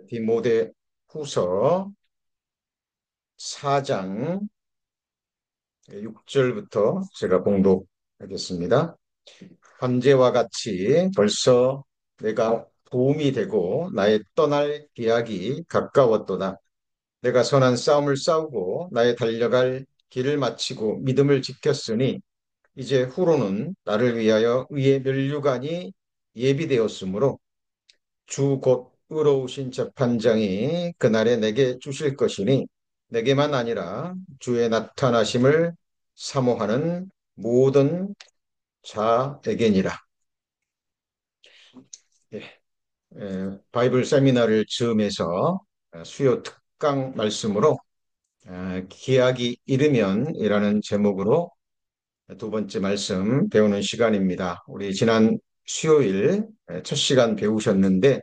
디모데 후서 4장 6절부터 제가 봉독하겠습니다. 현재와 같이 벌써 내가 도움이 되고 나의 떠날 기약이 가까웠도다. 내가 선한 싸움을 싸우고 나의 달려갈 길을 마치고 믿음을 지켰으니 이제 후로는 나를 위하여 의의 면류관이 예비되었으므로 주 곧 의로우신 재판장이 그날에 내게 주실 것이니 내게만 아니라 주의 나타나심을 사모하는 모든 자에게니라. 예, 바이블 세미나를 즈음해서 수요 특강 말씀으로 기약이 이르면이라는 제목으로 두 번째 말씀 배우는 시간입니다. 우리 지난 수요일 첫 시간 배우셨는데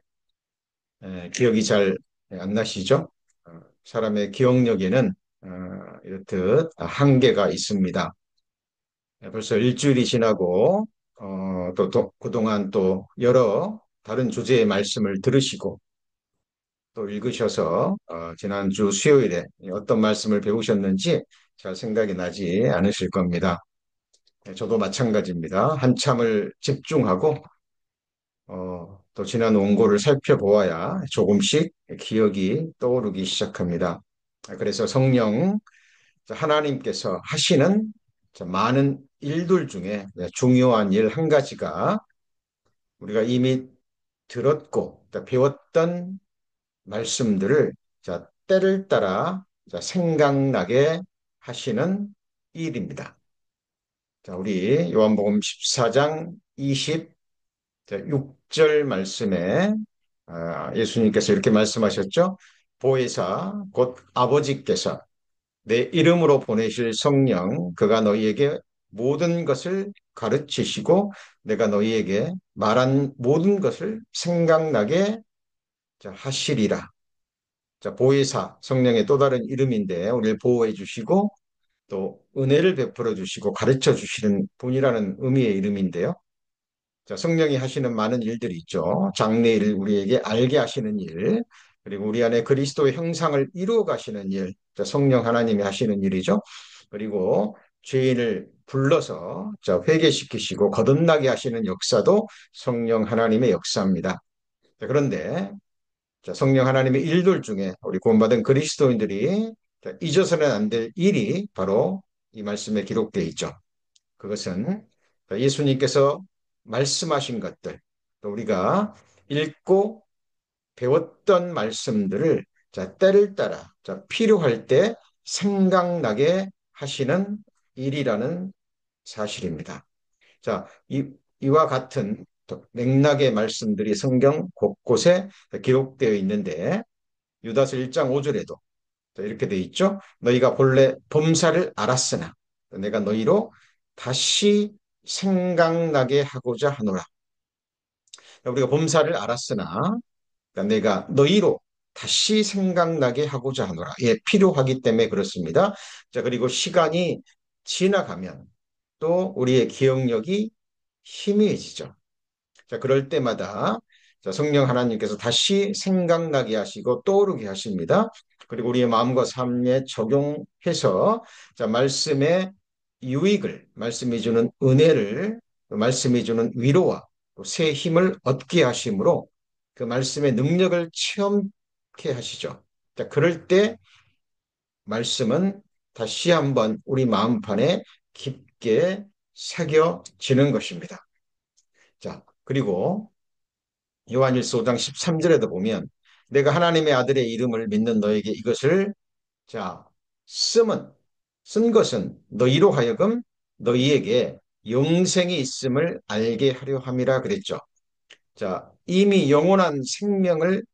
기억이 잘 안 나시죠? 사람의 기억력에는 이렇듯 한계가 있습니다. 벌써 일주일이 지나고 그동안 또 여러 다른 주제의 말씀을 들으시고 또 읽으셔서 지난주 수요일에 어떤 말씀을 배우셨는지 잘 생각이 나지 않으실 겁니다. 저도 마찬가지입니다. 한참을 집중하고 또 지난 원고를 살펴보아야 조금씩 기억이 떠오르기 시작합니다. 그래서 성령 하나님께서 하시는 많은 일들 중에 중요한 일 한 가지가 우리가 이미 들었고 배웠던 말씀들을 때를 따라 생각나게 하시는 일입니다. 우리 요한복음 14장 26절 말씀에 예수님께서 이렇게 말씀하셨죠. 보혜사 곧 아버지께서 내 이름으로 보내실 성령 그가 너희에게 모든 것을 가르치시고 내가 너희에게 말한 모든 것을 생각나게 하시리라. 보혜사 성령의 또 다른 이름인데 우리를 보호해 주시고 또 은혜를 베풀어 주시고 가르쳐 주시는 분이라는 의미의 이름인데요. 성령이 하시는 많은 일들이 있죠. 장래일을 우리에게 알게 하시는 일, 그리고 우리 안에 그리스도의 형상을 이루어 가시는 일, 성령 하나님이 하시는 일이죠. 그리고 죄인을 불러서 회개시키시고 거듭나게 하시는 역사도 성령 하나님의 역사입니다. 그런데 성령 하나님의 일들 중에 우리 구원받은 그리스도인들이 잊어서는 안 될 일이 바로 이 말씀에 기록되어 있죠. 그것은 예수님께서 말씀하신 것들, 또 우리가 읽고 배웠던 말씀들을 때를 따라 필요할 때 생각나게 하시는 일이라는 사실입니다. 자, 이와 같은 맥락의 말씀들이 성경 곳곳에 기록되어 있는데 유다서 1장 5절에도 이렇게 돼 있죠. 너희가 본래 범사를 알았으나 내가 너희로 다시 생각나게 하고자 하노라. 우리가 범사를 알았으나 내가 너희로 다시 생각나게 하고자 하노라. 예, 필요하기 때문에 그렇습니다. 자, 그리고 시간이 지나가면 또 우리의 기억력이 희미해지죠. 자, 그럴 때마다 성령 하나님께서 다시 생각나게 하시고 떠오르게 하십니다. 그리고 우리의 마음과 삶에 적용해서 말씀의 유익을, 말씀이 주는 은혜를, 말씀이 주는 위로와 또 새 힘을 얻게 하심으로 그 말씀의 능력을 체험케 하시죠. 자, 그럴 때 말씀은 다시 한번 우리 마음판에 깊게 새겨지는 것입니다. 자, 그리고 요한일서 5장 13절에도 보면 내가 하나님의 아들의 이름을 믿는 너에게 이것을 자 쓰면 쓴 것은 너희로 하여금 너희에게 영생이 있음을 알게 하려 함이라 그랬죠. 자, 이미 영원한 생명을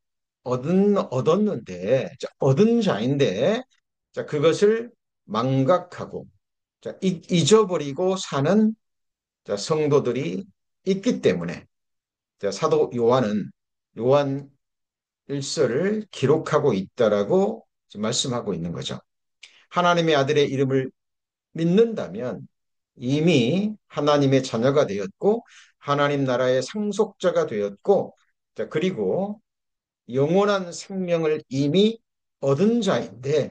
얻었는데 얻은 자인데 그것을 망각하고 잊어버리고 사는 성도들이 있기 때문에 사도 요한은 요한 일서를 기록하고 있다라고 지금 말씀하고 있는 거죠. 하나님의 아들의 이름을 믿는다면 이미 하나님의 자녀가 되었고 하나님 나라의 상속자가 되었고 그리고 영원한 생명을 이미 얻은 자인데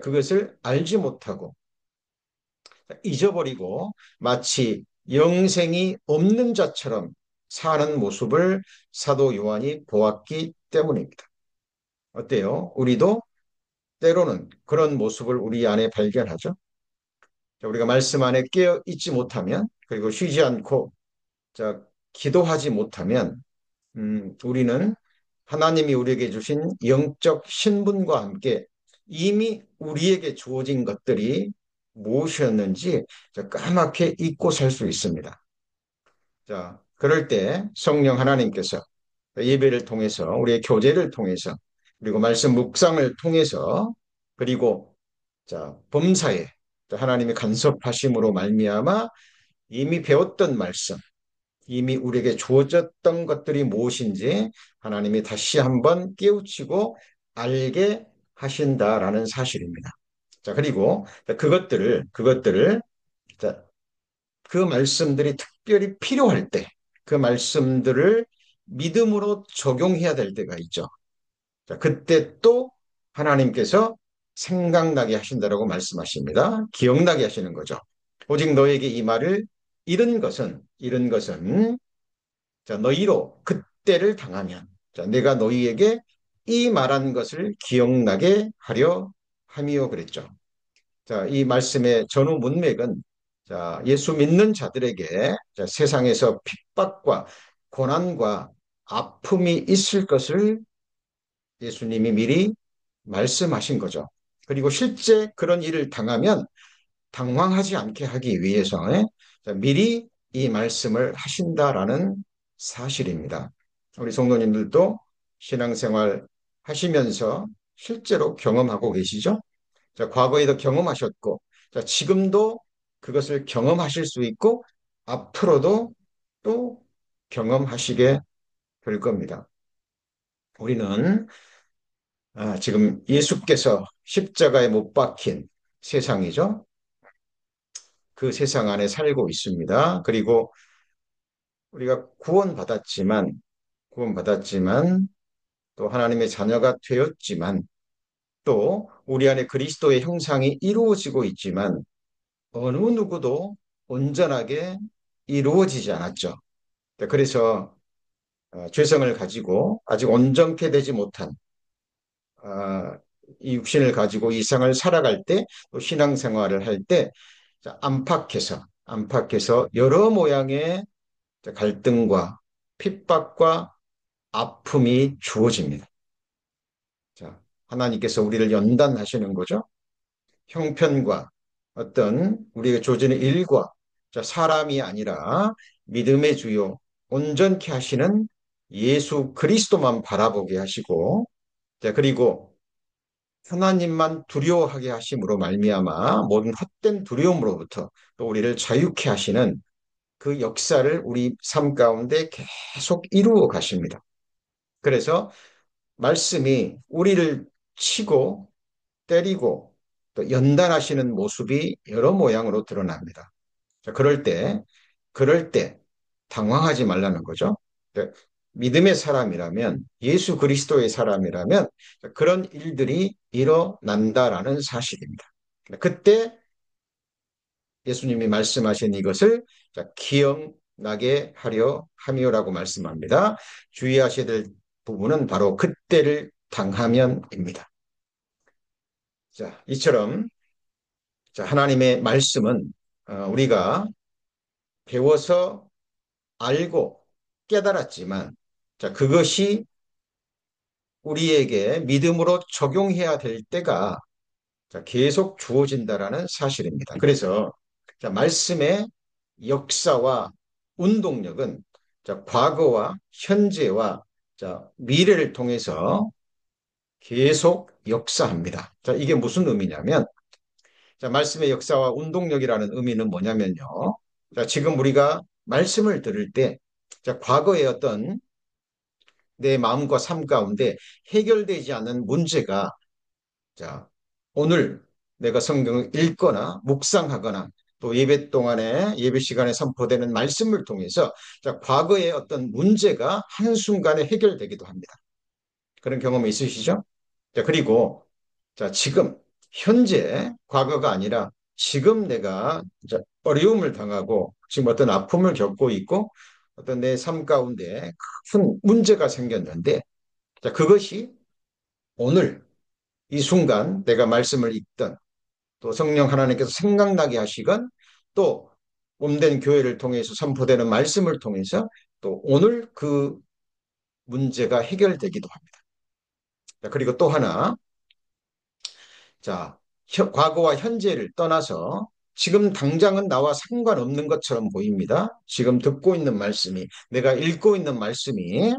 그것을 알지 못하고 잊어버리고 마치 영생이 없는 자처럼 사는 모습을 사도 요한이 보았기 때문입니다. 어때요? 우리도 때로는 그런 모습을 우리 안에 발견하죠. 우리가 말씀 안에 깨어 있지 못하면, 그리고 쉬지 않고 자, 기도하지 못하면 우리는 하나님이 우리에게 주신 영적 신분과 함께 이미 우리에게 주어진 것들이 무엇이었는지 까맣게 잊고 살 수 있습니다. 자, 그럴 때 성령 하나님께서 예배를 통해서, 우리의 교제를 통해서, 그리고 말씀 묵상을 통해서, 그리고 범사에 하나님의 간섭하심으로 말미암아 이미 배웠던 말씀, 이미 우리에게 주어졌던 것들이 무엇인지 하나님이 다시 한번 깨우치고 알게 하신다라는 사실입니다. 자, 그리고 그것들을 자, 그 말씀들이 특별히 필요할 때, 그 말씀들을 믿음으로 적용해야 될 때가 있죠. 자, 그때 또 하나님께서 생각나게 하신다라고 말씀하십니다. 기억나게 하시는 거죠. 오직 너에게 이 말을 이른 것은 너희로 그때를 당하면 내가 너희에게 이 말한 것을 기억나게 하려 함이요 그랬죠. 이 말씀의 전후 문맥은 예수 믿는 자들에게 세상에서 핍박과 고난과 아픔이 있을 것을 예수님이 미리 말씀하신 거죠. 그리고 실제 그런 일을 당하면 당황하지 않게 하기 위해서 미리 이 말씀을 하신다라는 사실입니다. 우리 성도님들도 신앙생활 하시면서 실제로 경험하고 계시죠? 과거에도 경험하셨고, 지금도 그것을 경험하실 수 있고, 앞으로도 또 경험하시게 될 겁니다. 우리는 지금 예수께서 십자가에 못 박힌 세상이죠. 그 세상 안에 살고 있습니다. 그리고 우리가 구원받았지만, 또 하나님의 자녀가 되었지만, 또 우리 안에 그리스도의 형상이 이루어지고 있지만, 어느 누구도 온전하게 이루어지지 않았죠. 그래서 죄성을 가지고 아직 온전케 되지 못한 이 육신을 가지고 이 생을 살아갈 때, 또 신앙생활을 할 때 안팎에서 여러 모양의 갈등과 핍박과 아픔이 주어집니다. 하나님께서 우리를 연단하시는 거죠. 형편과 어떤 우리가 조지는 일과 사람이 아니라 믿음의 주요 온전케 하시는 예수 그리스도만 바라보게 하시고, 그리고 하나님만 두려워하게 하심으로 말미암아 모든 헛된 두려움으로부터 또 우리를 자유케 하시는 그 역사를 우리 삶 가운데 계속 이루어 가십니다. 그래서 말씀이 우리를 치고 때리고 또 연단하시는 모습이 여러 모양으로 드러납니다. 그럴 때 당황하지 말라는 거죠. 믿음의 사람이라면, 예수 그리스도의 사람이라면 그런 일들이 일어난다라는 사실입니다. 그때 예수님이 말씀하신 이것을 기억나게 하려 함이요라고 말씀합니다. 주의하셔야 될 부분은 바로 그때를 당하면입니다. 이처럼 하나님의 말씀은 우리가 배워서 알고 깨달았지만 그것이 우리에게 믿음으로 적용해야 될 때가 계속 주어진다라는 사실입니다. 그래서 말씀의 역사와 운동력은 과거와 현재와 미래를 통해서 계속 역사합니다. 이게 무슨 의미냐면, 말씀의 역사와 운동력이라는 의미는 뭐냐면요. 지금 우리가 말씀을 들을 때 과거의 어떤 내 마음과 삶 가운데 해결되지 않은 문제가 오늘 내가 성경을 읽거나 묵상하거나 또 예배 동안에 예배 시간에 선포되는 말씀을 통해서 과거의 어떤 문제가 한순간에 해결되기도 합니다. 그런 경험이 있으시죠? 자, 그리고 자, 지금 현재 과거가 아니라 지금 내가 자, 어려움을 당하고 지금 어떤 아픔을 겪고 있고 어떤 내 삶 가운데 큰 문제가 생겼는데 자, 그것이 오늘 이 순간 내가 말씀을 읽던 또 성령 하나님께서 생각나게 하시건 또 몸된 교회를 통해서 선포되는 말씀을 통해서 또 오늘 그 문제가 해결되기도 합니다. 자, 그리고 또 하나, 자, 과거와 현재를 떠나서 지금 당장은 나와 상관없는 것처럼 보입니다. 지금 듣고 있는 말씀이, 내가 읽고 있는 말씀이,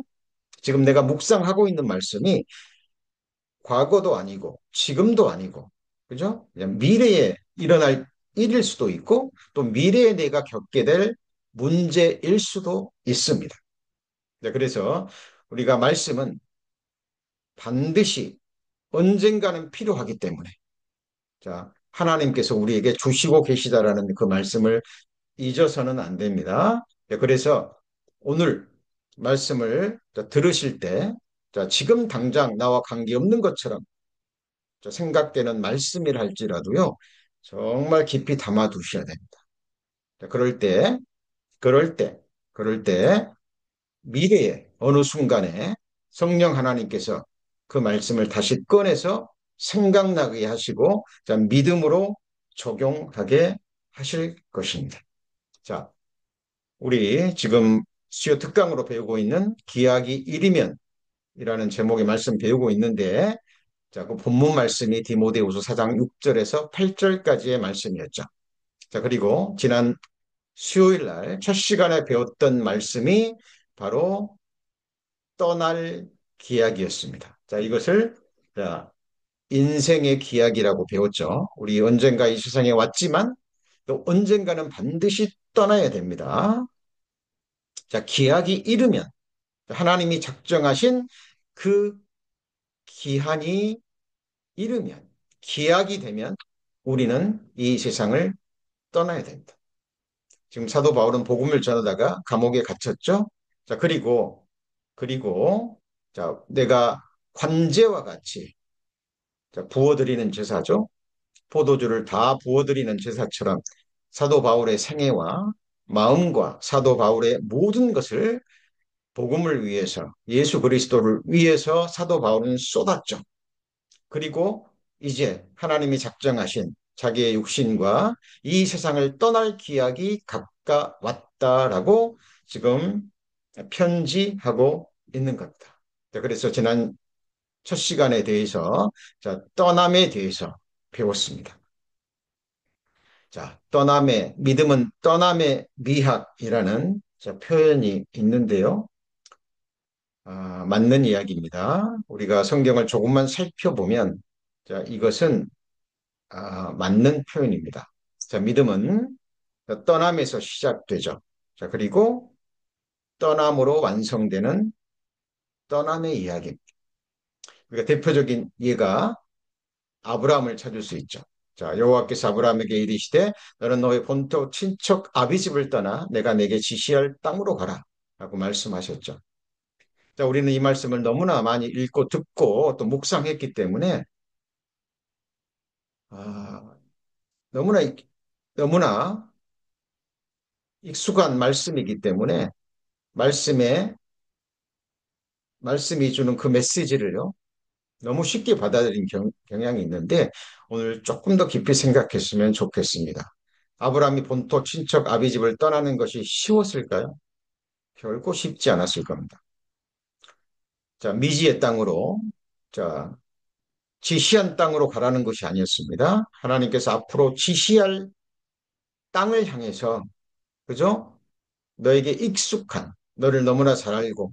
지금 내가 묵상하고 있는 말씀이 과거도 아니고 지금도 아니고 그죠? 그냥 미래에 일어날 일일 수도 있고 또 미래에 내가 겪게 될 문제일 수도 있습니다. 네, 그래서 우리가 말씀은 반드시 언젠가는 필요하기 때문에 자, 하나님께서 우리에게 주시고 계시다라는 그 말씀을 잊어서는 안 됩니다. 네, 그래서 오늘 말씀을 들으실 때 자, 지금 당장 나와 관계없는 것처럼 생각되는 말씀이라 할지라도요, 정말 깊이 담아 두셔야 됩니다. 그럴 때, 그럴 때, 그럴 때, 미래에 어느 순간에 성령 하나님께서 그 말씀을 다시 꺼내서 생각나게 하시고, 자, 믿음으로 적용하게 하실 것입니다. 자, 우리 지금 수요 특강으로 배우고 있는 기약이 일이면 이라는 제목의 말씀 배우고 있는데, 자, 그 본문 말씀이 디모데후서 4장 6절에서 8절까지의 말씀이었죠. 자, 그리고 지난 수요일 날 첫 시간에 배웠던 말씀이 바로 떠날 기약이었습니다. 자, 이것을 자, 인생의 기약이라고 배웠죠. 우리 언젠가 이 세상에 왔지만 또 언젠가는 반드시 떠나야 됩니다. 자, 기약이 이르면 하나님이 작정하신 그 기한이 이르면 기약이 되면 우리는 이 세상을 떠나야 됩니다. 지금 사도 바울은 복음을 전하다가 감옥에 갇혔죠. 자, 그리고 자, 내가 관제와 같이 자, 부어드리는 제사죠. 포도주를 다 부어드리는 제사처럼 사도 바울의 생애와 마음과 사도 바울의 모든 것을 복음을 위해서 예수 그리스도를 위해서 사도 바울은 쏟았죠. 그리고 이제 하나님이 작정하신 자기의 육신과 이 세상을 떠날 기약이 가까웠다라고 지금 편지하고 있는 겁니다. 그래서 지난 첫 시간에 대해서 자, 떠남에 대해서 배웠습니다. 자, 떠남의 믿음은 떠남의 미학이라는 자, 표현이 있는데요. 맞는 이야기입니다. 우리가 성경을 조금만 살펴보면 자, 이것은 맞는 표현입니다. 자, 믿음은 떠남에서 시작되죠. 자, 그리고 떠남으로 완성되는 떠남의 이야기입니다. 그러니까 대표적인 예가 아브라함을 찾을 수 있죠. 자, 여호와께서 아브라함에게 이르시되 너는 너의 본토 친척 아비집을 떠나 내가 내게 지시할 땅으로 가라 라고 말씀하셨죠. 자, 우리는 이 말씀을 너무나 많이 읽고 듣고 또 묵상했기 때문에 아, 너무나 너무나 익숙한 말씀이기 때문에 말씀에 말씀이 주는 그 메시지를요 너무 쉽게 받아들인 경향이 있는데 오늘 조금 더 깊이 생각했으면 좋겠습니다. 아브라함이 본토 친척 아비집을 떠나는 것이 쉬웠을까요? 결코 쉽지 않았을 겁니다. 자, 미지의 땅으로 자, 지시한 땅으로 가라는 것이 아니었습니다. 하나님께서 앞으로 지시할 땅을 향해서 그죠? 너에게 익숙한 너를 너무나 잘 알고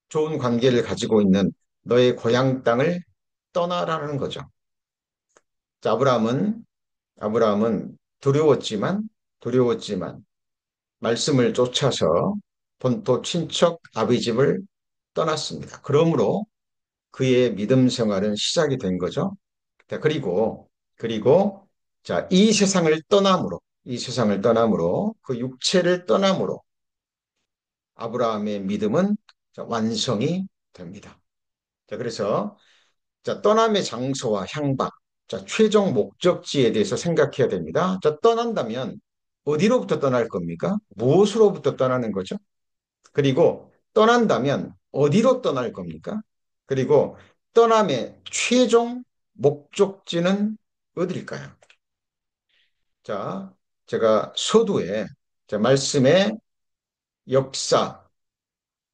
좋은 관계를 가지고 있는 너의 고향 땅을 떠나라는 거죠. 자, 아브라함은 두려웠지만 말씀을 쫓아서 본토 친척 아비 집을 떠났습니다. 그러므로 그의 믿음 생활은 시작이 된 거죠. 자, 그리고 자, 이 세상을 떠남으로 그 육체를 떠남으로 아브라함의 믿음은 자, 완성이 됩니다. 자, 그래서 자, 떠남의 장소와 향방, 자, 최종 목적지에 대해서 생각해야 됩니다. 자, 떠난다면 어디로부터 떠날 겁니까? 무엇으로부터 떠나는 거죠? 그리고 떠난다면 어디로 떠날 겁니까? 그리고 떠남의 최종 목적지는 어디일까요? 자, 제가 서두에 자, 말씀의 역사,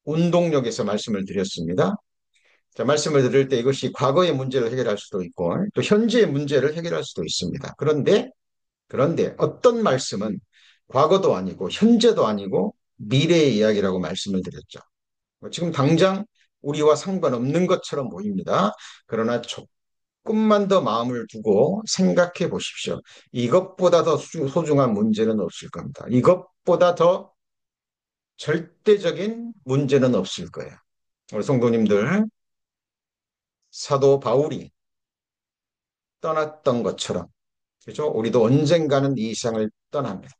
운동력에서 말씀을 드렸습니다. 자, 말씀을 드릴 때 이것이 과거의 문제를 해결할 수도 있고 또 현재의 문제를 해결할 수도 있습니다. 그런데 어떤 말씀은 과거도 아니고 현재도 아니고 미래의 이야기라고 말씀을 드렸죠. 지금 당장 우리와 상관없는 것처럼 보입니다. 그러나 조금만 더 마음을 두고 생각해 보십시오. 이것보다 더 소중한 문제는 없을 겁니다. 이것보다 더 절대적인 문제는 없을 거예요. 우리 성도님들, 사도 바울이 떠났던 것처럼, 그죠? 우리도 언젠가는 이 세상을 떠납니다.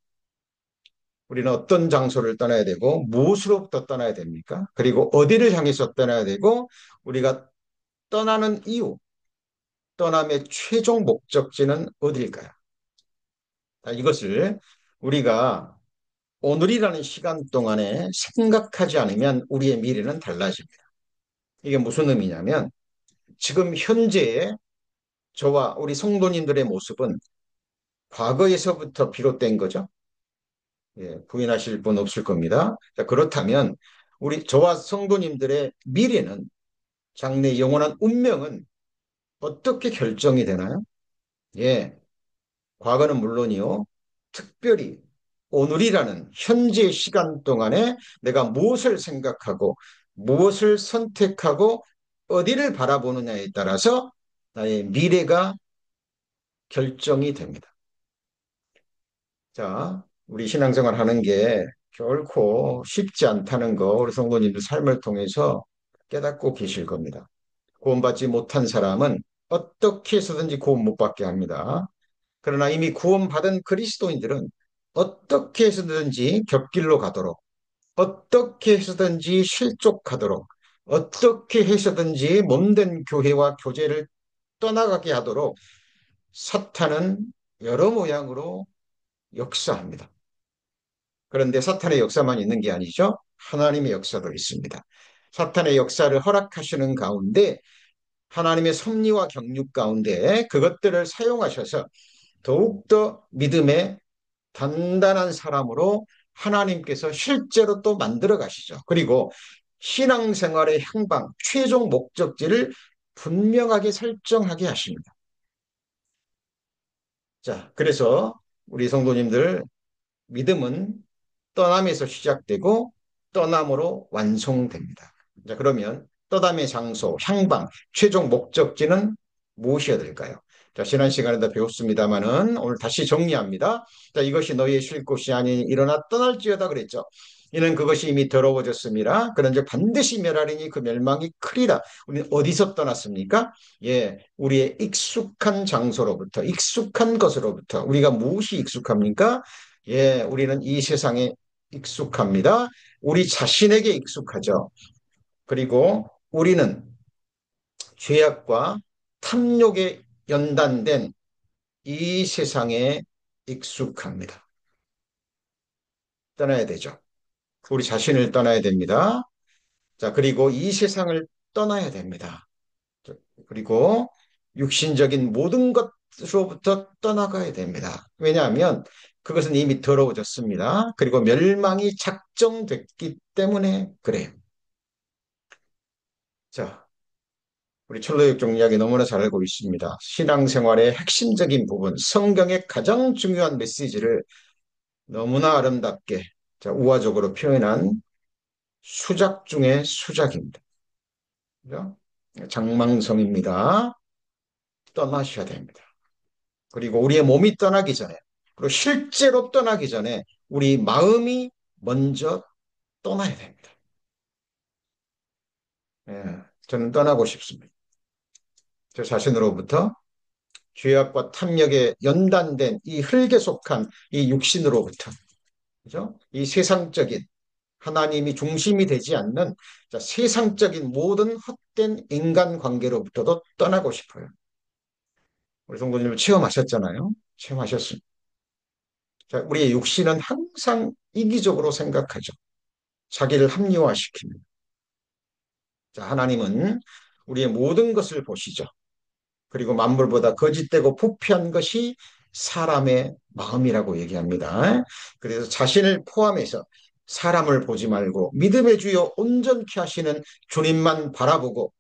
우리는 어떤 장소를 떠나야 되고, 무엇으로부터 떠나야 됩니까? 그리고 어디를 향해서 떠나야 되고, 우리가 떠나는 이유, 떠남의 최종 목적지는 어디일까요? 이것을 우리가 오늘이라는 시간 동안에 생각하지 않으면 우리의 미래는 달라집니다. 이게 무슨 의미냐면, 지금 현재의 저와 우리 성도님들의 모습은 과거에서부터 비롯된 거죠. 예, 부인하실 분 없을 겁니다. 자, 그렇다면 저와 성도님들의 미래는 장래 영원한 운명은 어떻게 결정이 되나요? 예, 과거는 물론이요. 특별히 오늘이라는 현재 시간 동안에 내가 무엇을 생각하고 무엇을 선택하고 어디를 바라보느냐에 따라서 나의 미래가 결정이 됩니다. 자, 우리 신앙생활 하는 게 결코 쉽지 않다는 거 우리 성도님들 삶을 통해서 깨닫고 계실 겁니다. 구원받지 못한 사람은 어떻게 해서든지 구원 못 받게 합니다. 그러나 이미 구원받은 그리스도인들은 어떻게 해서든지 곁길로 가도록, 어떻게 해서든지 실족하도록, 어떻게 해서든지 몸된 교회와 교제를 떠나가게 하도록 사탄은 여러 모양으로 역사합니다. 그런데 사탄의 역사만 있는 게 아니죠. 하나님의 역사도 있습니다. 사탄의 역사를 허락하시는 가운데 하나님의 섭리와 경륜 가운데 그것들을 사용하셔서 더욱더 믿음의 단단한 사람으로 하나님께서 실제로 또 만들어 가시죠. 그리고 신앙생활의 향방, 최종 목적지를 분명하게 설정하게 하십니다. 자, 그래서 우리 성도님들 믿음은 떠남에서 시작되고 떠남으로 완성됩니다. 자, 그러면 떠남의 장소, 향방, 최종 목적지는 무엇이어야 될까요? 자, 지난 시간에도 배웠습니다마는 오늘 다시 정리합니다. 자, 이것이 너희의 쉴 곳이 아니 일어나 떠날지어다 그랬죠. 이는 그것이 이미 더러워졌습니다. 그런즉 반드시 멸하리니 그 멸망이 크리라. 우리는 어디서 떠났습니까? 예, 우리의 익숙한 장소로부터, 익숙한 것으로부터. 우리가 무엇이 익숙합니까? 예, 우리는 이 세상에 익숙합니다. 우리 자신에게 익숙하죠. 그리고 우리는 죄악과 탐욕에 연단된 이 세상에 익숙합니다. 떠나야 되죠. 우리 자신을 떠나야 됩니다. 자, 그리고 이 세상을 떠나야 됩니다. 그리고 육신적인 모든 것으로부터 떠나가야 됩니다. 왜냐하면 그것은 이미 더러워졌습니다. 그리고 멸망이 작정됐기 때문에 그래요. 자, 우리 철로역정 이야기 너무나 잘 알고 있습니다. 신앙생활의 핵심적인 부분, 성경의 가장 중요한 메시지를 너무나 아름답게 자, 우화적으로 표현한 수작 중의 수작입니다. 그죠? 장망성입니다. 떠나셔야 됩니다. 그리고 우리의 몸이 떠나기 전에, 그리고 실제로 떠나기 전에 우리 마음이 먼저 떠나야 됩니다. 예, 저는 떠나고 싶습니다. 저 자신으로부터 죄악과 탐욕에 연단된 이 흙에 속한 이 육신으로부터, 그죠? 이 세상적인 하나님이 중심이 되지 않는 자, 세상적인 모든 헛된 인간관계로부터도 떠나고 싶어요. 우리 성도님을 체험하셨잖아요. 체험하셨습니다. 자, 우리의 육신은 항상 이기적으로 생각하죠. 자기를 합리화시킵니다. 자, 하나님은 우리의 모든 것을 보시죠. 그리고 만물보다 거짓되고 부패한 것이 사람의 마음이라고 얘기합니다. 그래서 자신을 포함해서 사람을 보지 말고 믿음의 주여 온전케 하시는 주님만 바라보고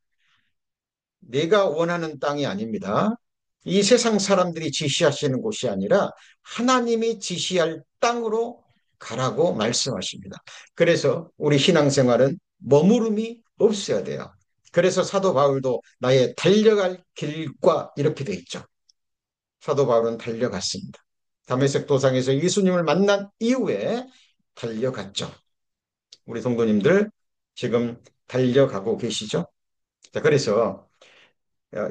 내가 원하는 땅이 아닙니다. 이 세상 사람들이 지시하시는 곳이 아니라 하나님이 지시할 땅으로 가라고 말씀하십니다. 그래서 우리 신앙생활은 머무름이 없어야 돼요. 그래서 사도 바울도 나의 달려갈 길과 이렇게 돼 있죠. 사도 바울은 달려갔습니다. 다메섹 도상에서 예수님을 만난 이후에 달려갔죠. 우리 성도님들 지금 달려가고 계시죠? 자, 그래서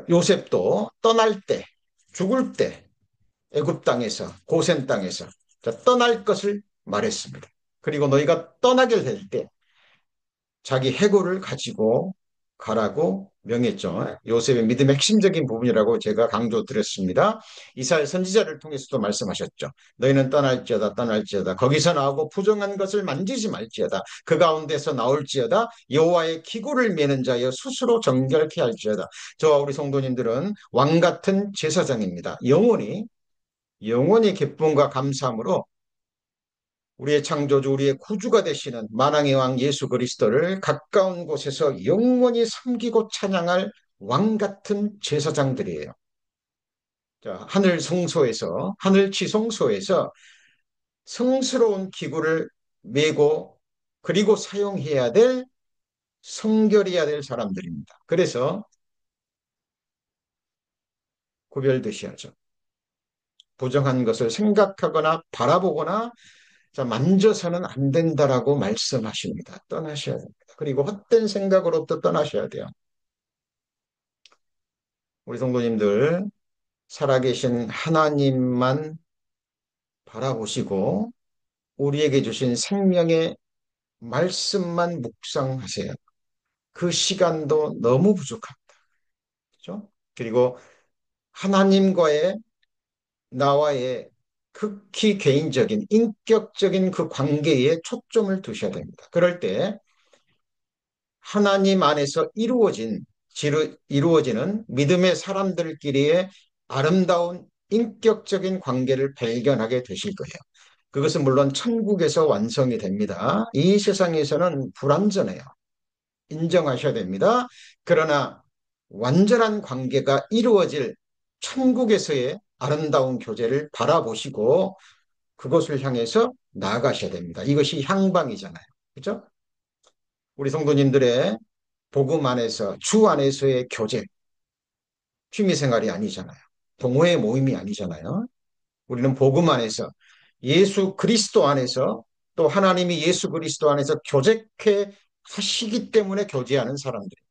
요셉도 떠날 때, 죽을 때 애굽 땅에서 고센 땅에서 떠날 것을 말했습니다. 그리고 너희가 떠나게 될 때 자기 해골을 가지고 가라고 명했죠. 요셉의 믿음의 핵심적인 부분이라고 제가 강조드렸습니다. 이사야 선지자를 통해서도 말씀하셨죠. 너희는 떠날지어다 떠날지어다 거기서 나오고 부정한 것을 만지지 말지어다 그 가운데서 나올지어다 여호와의 기구를 매는 자여 스스로 정결케 할지어다. 저와 우리 성도님들은 왕 같은 제사장입니다. 영원히 기쁨과 감사함으로 우리의 창조주, 우리의 구주가 되시는 만왕의 왕 예수 그리스도를 가까운 곳에서 영원히 섬기고 찬양할 왕 같은 제사장들이에요. 자, 하늘 성소에서, 하늘 지성소에서 성스러운 기구를 메고 그리고 사용해야 될 성결해야 될 사람들입니다. 그래서 구별되셔야죠. 부정한 것을 생각하거나 바라보거나 자, 만져서는 안 된다라고 말씀하십니다. 떠나셔야 됩니다. 그리고 헛된 생각으로부터 떠나셔야 돼요. 우리 성도님들, 살아계신 하나님만 바라보시고 우리에게 주신 생명의 말씀만 묵상하세요. 그 시간도 너무 부족합니다. 그렇죠? 그리고 하나님과의 나와의 극히 개인적인 인격적인 그 관계에 초점을 두셔야 됩니다. 그럴 때 하나님 안에서 이루어지는 믿음의 사람들끼리의 아름다운 인격적인 관계를 발견하게 되실 거예요. 그것은 물론 천국에서 완성이 됩니다. 이 세상에서는 불완전해요. 인정하셔야 됩니다. 그러나 완전한 관계가 이루어질 천국에서의 아름다운 교제를 바라보시고 그것을 향해서 나아가셔야 됩니다. 이것이 향방이잖아요. 그렇죠? 우리 성도님들의 복음 안에서 주 안에서의 교제, 취미생활이 아니잖아요. 동호회 모임이 아니잖아요. 우리는 복음 안에서 예수 그리스도 안에서 또 하나님이 예수 그리스도 안에서 교제케 하시기 때문에 교제하는 사람들입니다.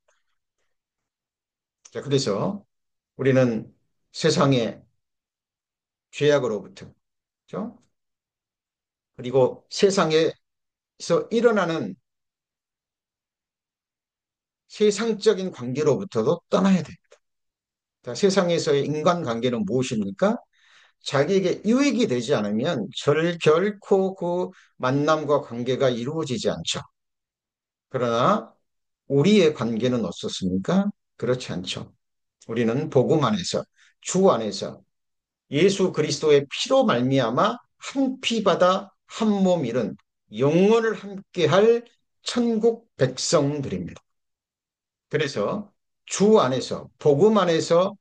자, 그래서 우리는 세상의 죄악으로부터, 그렇죠? 그리고 세상에서 일어나는 세상적인 관계로부터도 떠나야 됩니다. 자, 세상에서의 인간관계는 무엇입니까? 자기에게 유익이 되지 않으면 결코 그 만남과 관계가 이루어지지 않죠. 그러나 우리의 관계는 어떻습니까? 그렇지 않죠. 우리는 복음 안에서 주 안에서 예수 그리스도의 피로 말미암아 한 피바다 한 몸 이룬 영원을 함께할 천국 백성들입니다. 그래서 주 안에서 복음 안에서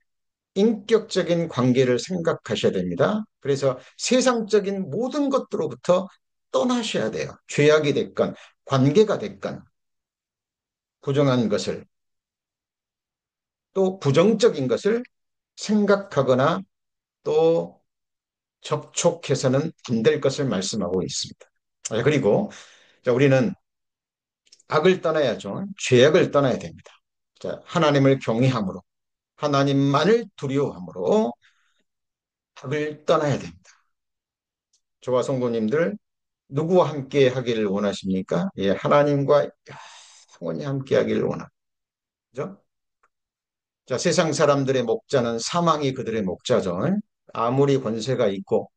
인격적인 관계를 생각하셔야 됩니다. 그래서 세상적인 모든 것들로부터 떠나셔야 돼요. 죄악이 됐건 관계가 됐건 부정한 것을 또 부정적인 것을 생각하거나 또 접촉해서는 안 될 것을 말씀하고 있습니다. 그리고 우리는 악을 떠나야죠. 죄악을 떠나야 됩니다. 자, 하나님을 경외함으로 하나님만을 두려워함으로 악을 떠나야 됩니다. 저와 성도님들 누구와 함께 하기를 원하십니까? 예, 하나님과 영원히 함께 하기를 원합니다. 그죠? 자, 세상 사람들의 목자는 사망이 그들의 목자죠. 아무리 권세가 있고,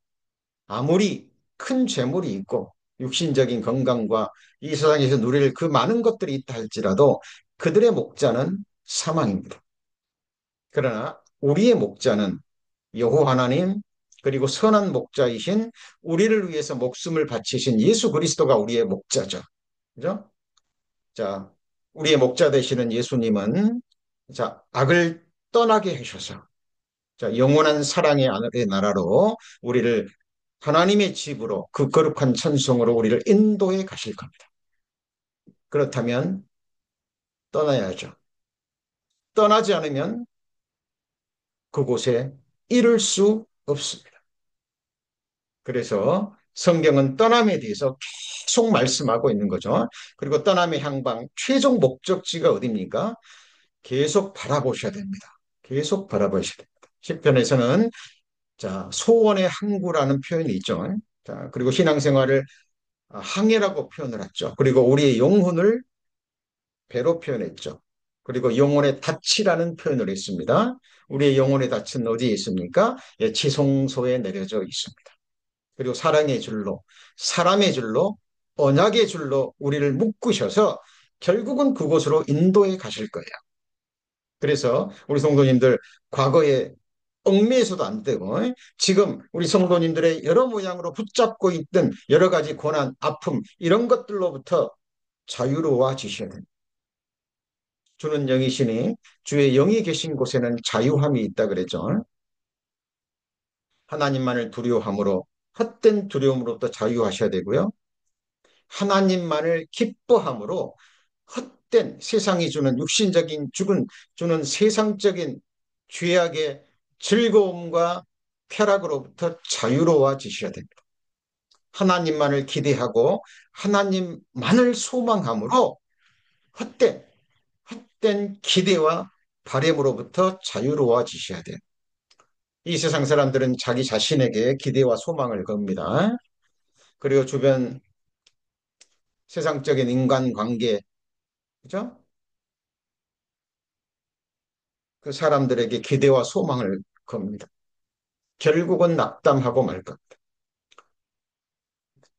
아무리 큰 재물이 있고, 육신적인 건강과 이 세상에서 누릴 그 많은 것들이 있다 할지라도 그들의 목자는 사망입니다. 그러나 우리의 목자는 여호와 하나님, 그리고 선한 목자이신 우리를 위해서 목숨을 바치신 예수 그리스도가 우리의 목자죠. 그죠? 자, 우리의 목자 되시는 예수님은 자, 악을 떠나게 하셔서 자, 영원한 사랑의 나라로 우리를 하나님의 집으로 그 거룩한 천성으로 우리를 인도해 가실 겁니다. 그렇다면 떠나야죠. 떠나지 않으면 그곳에 이를 수 없습니다. 그래서 성경은 떠남에 대해서 계속 말씀하고 있는 거죠. 그리고 떠남의 향방, 최종 목적지가 어디입니까? 계속 바라보셔야 됩니다. 계속 바라보셔야 됩니다. 시편에서는 자, 소원의 항구라는 표현이 있죠. 자, 그리고 신앙생활을 항해라고 표현을 했죠. 그리고 우리의 영혼을 배로 표현했죠. 그리고 영혼의 닻이라는 표현을 했습니다. 우리의 영혼의 닻은 어디에 있습니까? 예, 지성소에 내려져 있습니다. 그리고 사랑의 줄로, 사람의 줄로, 언약의 줄로 우리를 묶으셔서 결국은 그곳으로 인도해 가실 거예요. 그래서 우리 성도님들 과거에 얽매여서도 안 되고 지금 우리 성도님들의 여러 모양으로 붙잡고 있던 여러 가지 고난, 아픔 이런 것들로부터 자유로워지셔야 됩니다. 주는 영이시니 주의 영이 계신 곳에는 자유함이 있다 그랬죠. 하나님만을 두려워함으로 헛된 두려움으로부터 자유하셔야 되고요. 하나님만을 기뻐함으로 헛된 세상이 주는 육신적인 주는 세상적인 죄악의 즐거움과 쾌락으로부터 자유로워지셔야 됩니다. 하나님만을 기대하고 하나님만을 소망함으로 헛된 기대와 바램으로부터 자유로워지셔야 돼요. 이 세상 사람들은 자기 자신에게 기대와 소망을 겁니다. 그리고 주변 세상적인 인간관계, 그죠? 그 사람들에게 기대와 소망을 겁니다. 결국은 낙담하고 말 겁니다.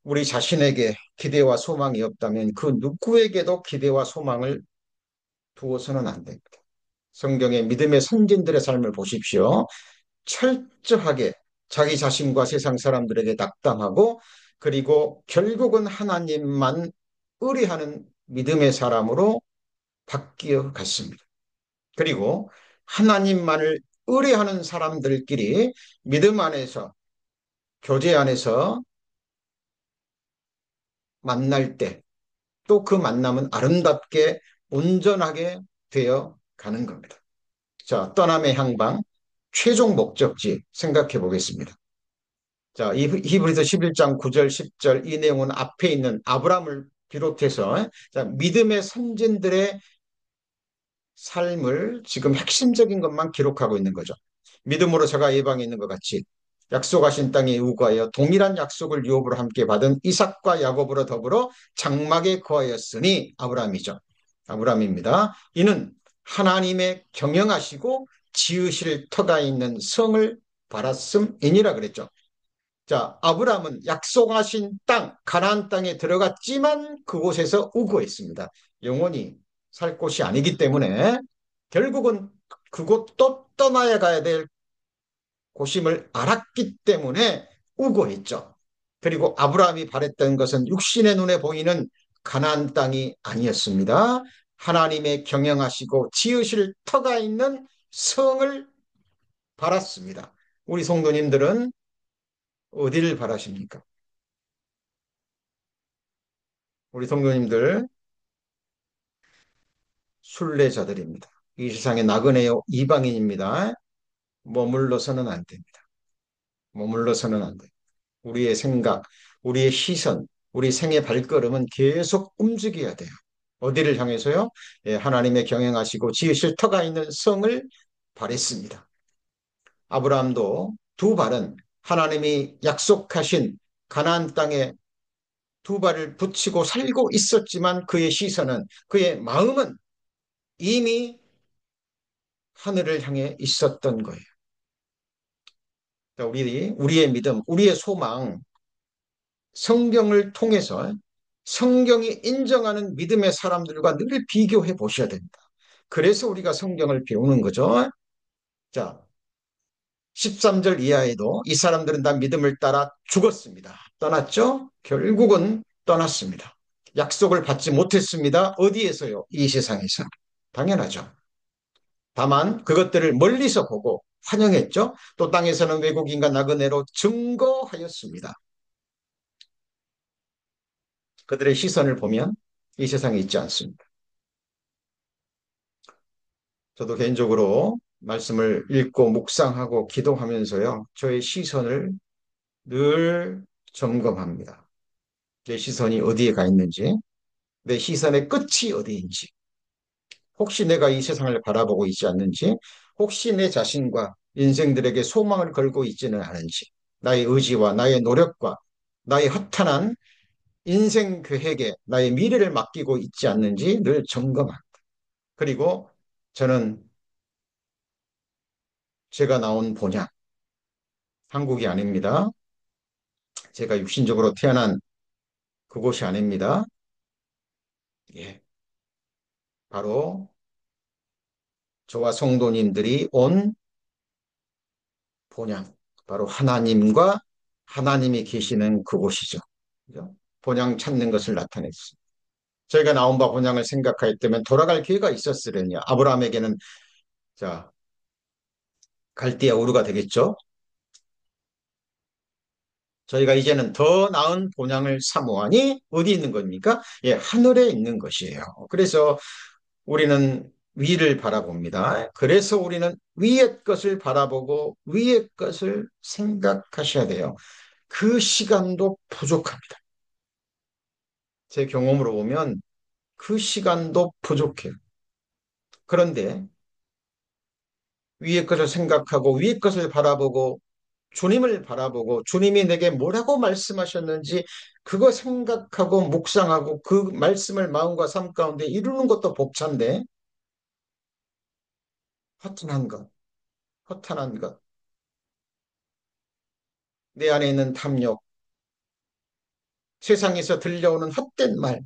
우리 자신에게 기대와 소망이 없다면 그 누구에게도 기대와 소망을 두어서는 안 됩니다. 성경의 믿음의 선진들의 삶을 보십시오. 철저하게 자기 자신과 세상 사람들에게 낙담하고 그리고 결국은 하나님만 의뢰하는 믿음의 사람으로 바뀌어 갔습니다. 그리고 하나님만을 의뢰하는 사람들끼리 믿음 안에서 교제 안에서 만날 때 또 그 만남은 아름답게 온전하게 되어 가는 겁니다. 자, 떠남의 향방 최종 목적지 생각해 보겠습니다. 자, 히브리서 11장 9절 10절 이 내용은 앞에 있는 아브라함을 비롯해서 자, 믿음의 선진들의 삶을 지금 핵심적인 것만 기록하고 있는 거죠. 믿음으로 저가 예방에 있는 것 같이 약속하신 땅에 우거하여 동일한 약속을 유업으로 함께 받은 이삭과 야곱으로 더불어 장막에 거하였으니 아브라함이죠. 아브라함입니다. 이는 하나님의 경영하시고 지으실 터가 있는 성을 바랐음이니라 그랬죠. 자, 아브라함은 약속하신 땅, 가나안 땅에 들어갔지만 그곳에서 우거했습니다. 영원히 살 곳이 아니기 때문에 결국은 그곳도 떠나야 가야 될 곳임을 알았기 때문에 우거했죠. 그리고 아브라함이 바랬던 것은 육신의 눈에 보이는 가나안 땅이 아니었습니다. 하나님의 경영하시고 지으실 터가 있는 성을 바랐습니다. 우리 성도님들은 어디를 바라십니까? 우리 성도님들 순례자들입니다. 이 세상에 나그네 이방인입니다. 머물러서는 안 됩니다. 머물러서는 안 돼요. 우리의 생각, 우리의 시선, 우리 생의 발걸음은 계속 움직여야 돼요. 어디를 향해서요? 예, 하나님의 경영하시고 지으실 터가 있는 성을 바랬습니다. 아브라함도 두 발은 하나님이 약속하신 가나안 땅에 두 발을 붙이고 살고 있었지만 그의 시선은, 그의 마음은 이미 하늘을 향해 있었던 거예요. 우리의 믿음, 우리의 소망, 성경을 통해서 성경이 인정하는 믿음의 사람들과 늘 비교해 보셔야 됩니다. 그래서 우리가 성경을 배우는 거죠. 자, 13절 이하에도 이 사람들은 다 믿음을 따라 죽었습니다. 떠났죠? 결국은 떠났습니다. 약속을 받지 못했습니다. 어디에서요? 이 세상에서. 당연하죠. 다만 그것들을 멀리서 보고 환영했죠. 또 땅에서는 외국인과 나그네로 증거하였습니다. 그들의 시선을 보면 이 세상에 있지 않습니다. 저도 개인적으로 말씀을 읽고 묵상하고 기도하면서요, 저의 시선을 늘 점검합니다. 내 시선이 어디에 가 있는지, 내 시선의 끝이 어디인지, 혹시 내가 이 세상을 바라보고 있지 않는지, 혹시 내 자신과 인생들에게 소망을 걸고 있지는 않은지, 나의 의지와 나의 노력과 나의 허탄한 인생 계획에 나의 미래를 맡기고 있지 않는지 늘 점검합니다. 그리고 저는 제가 나온 본향, 한국이 아닙니다. 제가 육신적으로 태어난 그곳이 아닙니다. 예, 바로 저와 성도님들이 온 본향, 바로 하나님과 하나님이 계시는 그곳이죠. 그죠? 본향 찾는 것을 나타냈습니다. 저희가 나온 바 본향을 생각하였다면 돌아갈 기회가 있었으려니 아브라함에게는 자 갈대아 우르가 되겠죠. 저희가 이제는 더 나은 본향을 사모하니 어디 있는 겁니까? 예, 하늘에 있는 것이에요. 그래서 우리는 위를 바라봅니다. 그래서 우리는 위의 것을 바라보고 위의 것을 생각하셔야 돼요. 그 시간도 부족합니다. 제 경험으로 보면 그 시간도 부족해요. 그런데 위의 것을 생각하고 위의 것을 바라보고 주님을 바라보고 주님이 내게 뭐라고 말씀하셨는지 그거 생각하고 묵상하고 그 말씀을 마음과 삶 가운데 이루는 것도 벅찬데 허탄한 것, 허탄한 것, 내 안에 있는 탐욕, 세상에서 들려오는 헛된 말,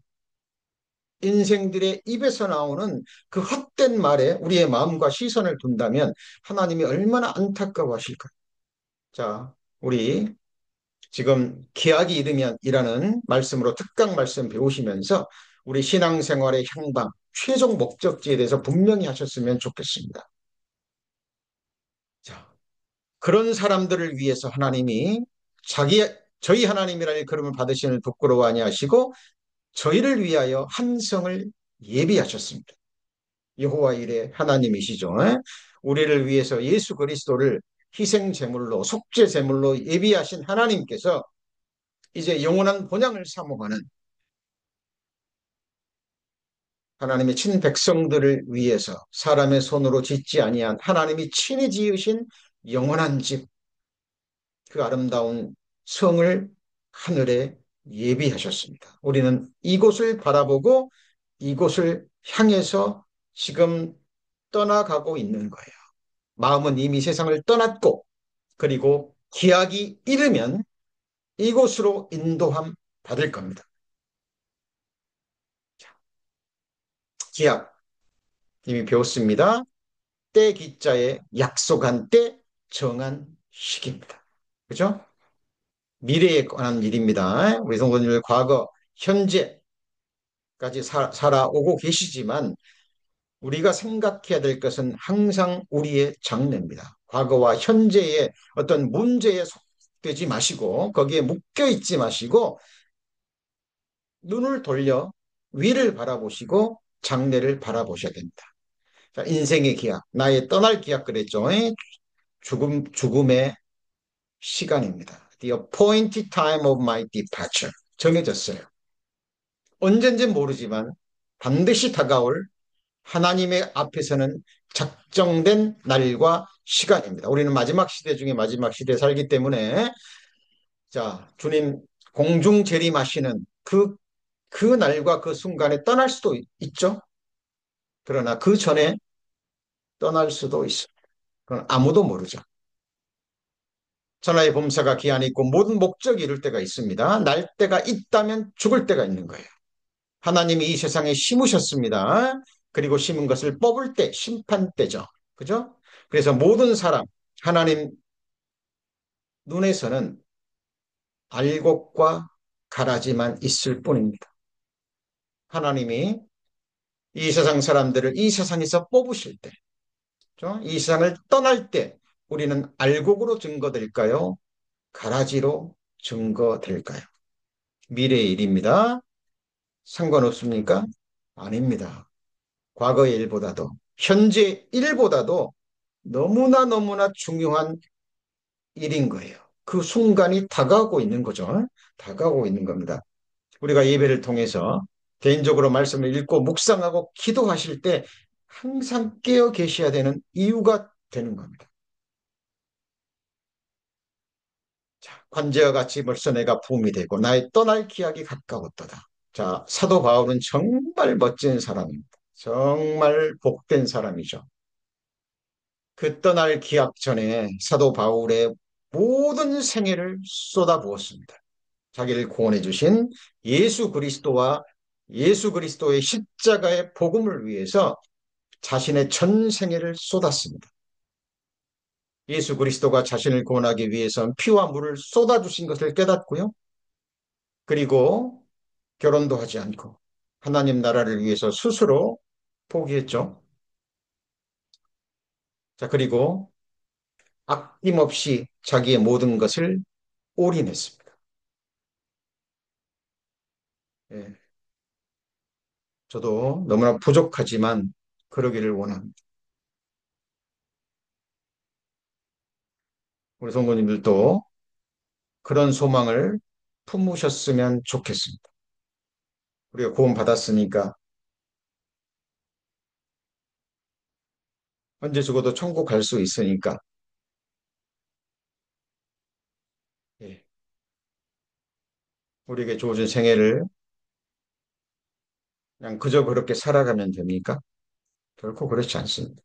인생들의 입에서 나오는 그 헛된 말에 우리의 마음과 시선을 둔다면 하나님이 얼마나 안타까워하실까요? 자, 우리 지금 기약이 이르면이라는 말씀으로 특강 말씀 배우시면서 우리 신앙생활의 향방, 최종 목적지에 대해서 분명히 하셨으면 좋겠습니다. 자, 그런 사람들을 위해서 하나님이 저희 하나님이라 일컬음을 받으시는 부끄러워 아니하시고 저희를 위하여 한 성을 예비하셨습니다. 여호와 일의 하나님이시죠. 우리를 위해서 예수 그리스도를 희생 제물로 속죄 제물로 예비하신 하나님께서 이제 영원한 본향을 사모하는 하나님의 친백성들을 위해서 사람의 손으로 짓지 아니한 하나님이 친히 지으신 영원한 집, 그 아름다운 성을 하늘에 예비하셨습니다. 우리는 이곳을 바라보고 이곳을 향해서 지금 떠나가고 있는 거예요. 마음은 이미 세상을 떠났고 그리고 기약이 이르면 이곳으로 인도함 받을 겁니다. 기약 이미 배웠습니다. 때 기자에 약속한 때 정한 시기입니다. 그죠? 미래에 관한 일입니다. 우리 성도님들 과거, 현재까지 살아오고 계시지만 우리가 생각해야 될 것은 항상 우리의 장래입니다. 과거와 현재의 어떤 문제에 속되지 마시고 거기에 묶여 있지 마시고 눈을 돌려 위를 바라보시고 장래를 바라보셔야 됩니다. 자, 인생의 기약, 나의 떠날 기약 그랬죠. 죽음의 시간입니다. The appointed time of my departure. 정해졌어요. 언젠지 모르지만 반드시 다가올 하나님의 앞에서는 작정된 날과 시간입니다. 우리는 마지막 시대 중에 마지막 시대에 살기 때문에 자, 주님 공중 재림하시는 그 날과 그 순간에 떠날 수도 있죠. 그러나 그 전에 떠날 수도 있어요. 그건 아무도 모르죠. 천하의 범사가 기한이 있고 모든 목적이 이룰 때가 있습니다. 날 때가 있다면 죽을 때가 있는 거예요. 하나님이 이 세상에 심으셨습니다. 그리고 심은 것을 뽑을 때 심판 때죠. 그죠? 그래서 모든 사람 하나님 눈에서는 알곡과 가라지만 있을 뿐입니다. 하나님이 이 세상 사람들을 이 세상에서 뽑으실 때, 그죠? 이 세상을 떠날 때 우리는 알곡으로 증거될까요? 가라지로 증거될까요? 미래의 일입니다. 상관없습니까? 아닙니다. 과거의 일보다도, 현재 일보다도 너무나 너무나 중요한 일인 거예요. 그 순간이 다가오고 있는 거죠. 다가오고 있는 겁니다. 우리가 예배를 통해서 개인적으로 말씀을 읽고 묵상하고 기도하실 때 항상 깨어 계셔야 되는 이유가 되는 겁니다. 자, 관제와 같이 벌써 내가 부음이 되고 나의 떠날 기약이 가까웠도다. 자, 사도 바울은 정말 멋진 사람입니다. 정말 복된 사람이죠. 그 떠날 기약 전에 사도 바울의 모든 생애를 쏟아부었습니다. 자기를 구원해 주신 예수 그리스도와 예수 그리스도의 십자가의 복음을 위해서 자신의 전 생애를 쏟았습니다. 예수 그리스도가 자신을 구원하기 위해선 피와 물을 쏟아주신 것을 깨닫고요. 그리고 결혼도 하지 않고 하나님 나라를 위해서 스스로 포기했죠. 자, 그리고 아낌없이 자기의 모든 것을 올인했습니다. 예, 저도 너무나 부족하지만 그러기를 원합니다. 우리 성도님들도 그런 소망을 품으셨으면 좋겠습니다. 우리가 구원 받았으니까 언제 죽어도 천국 갈 수 있으니까 예, 우리에게 주어진 생애를 그냥 그저 그렇게 살아가면 됩니까? 결코 그렇지 않습니다.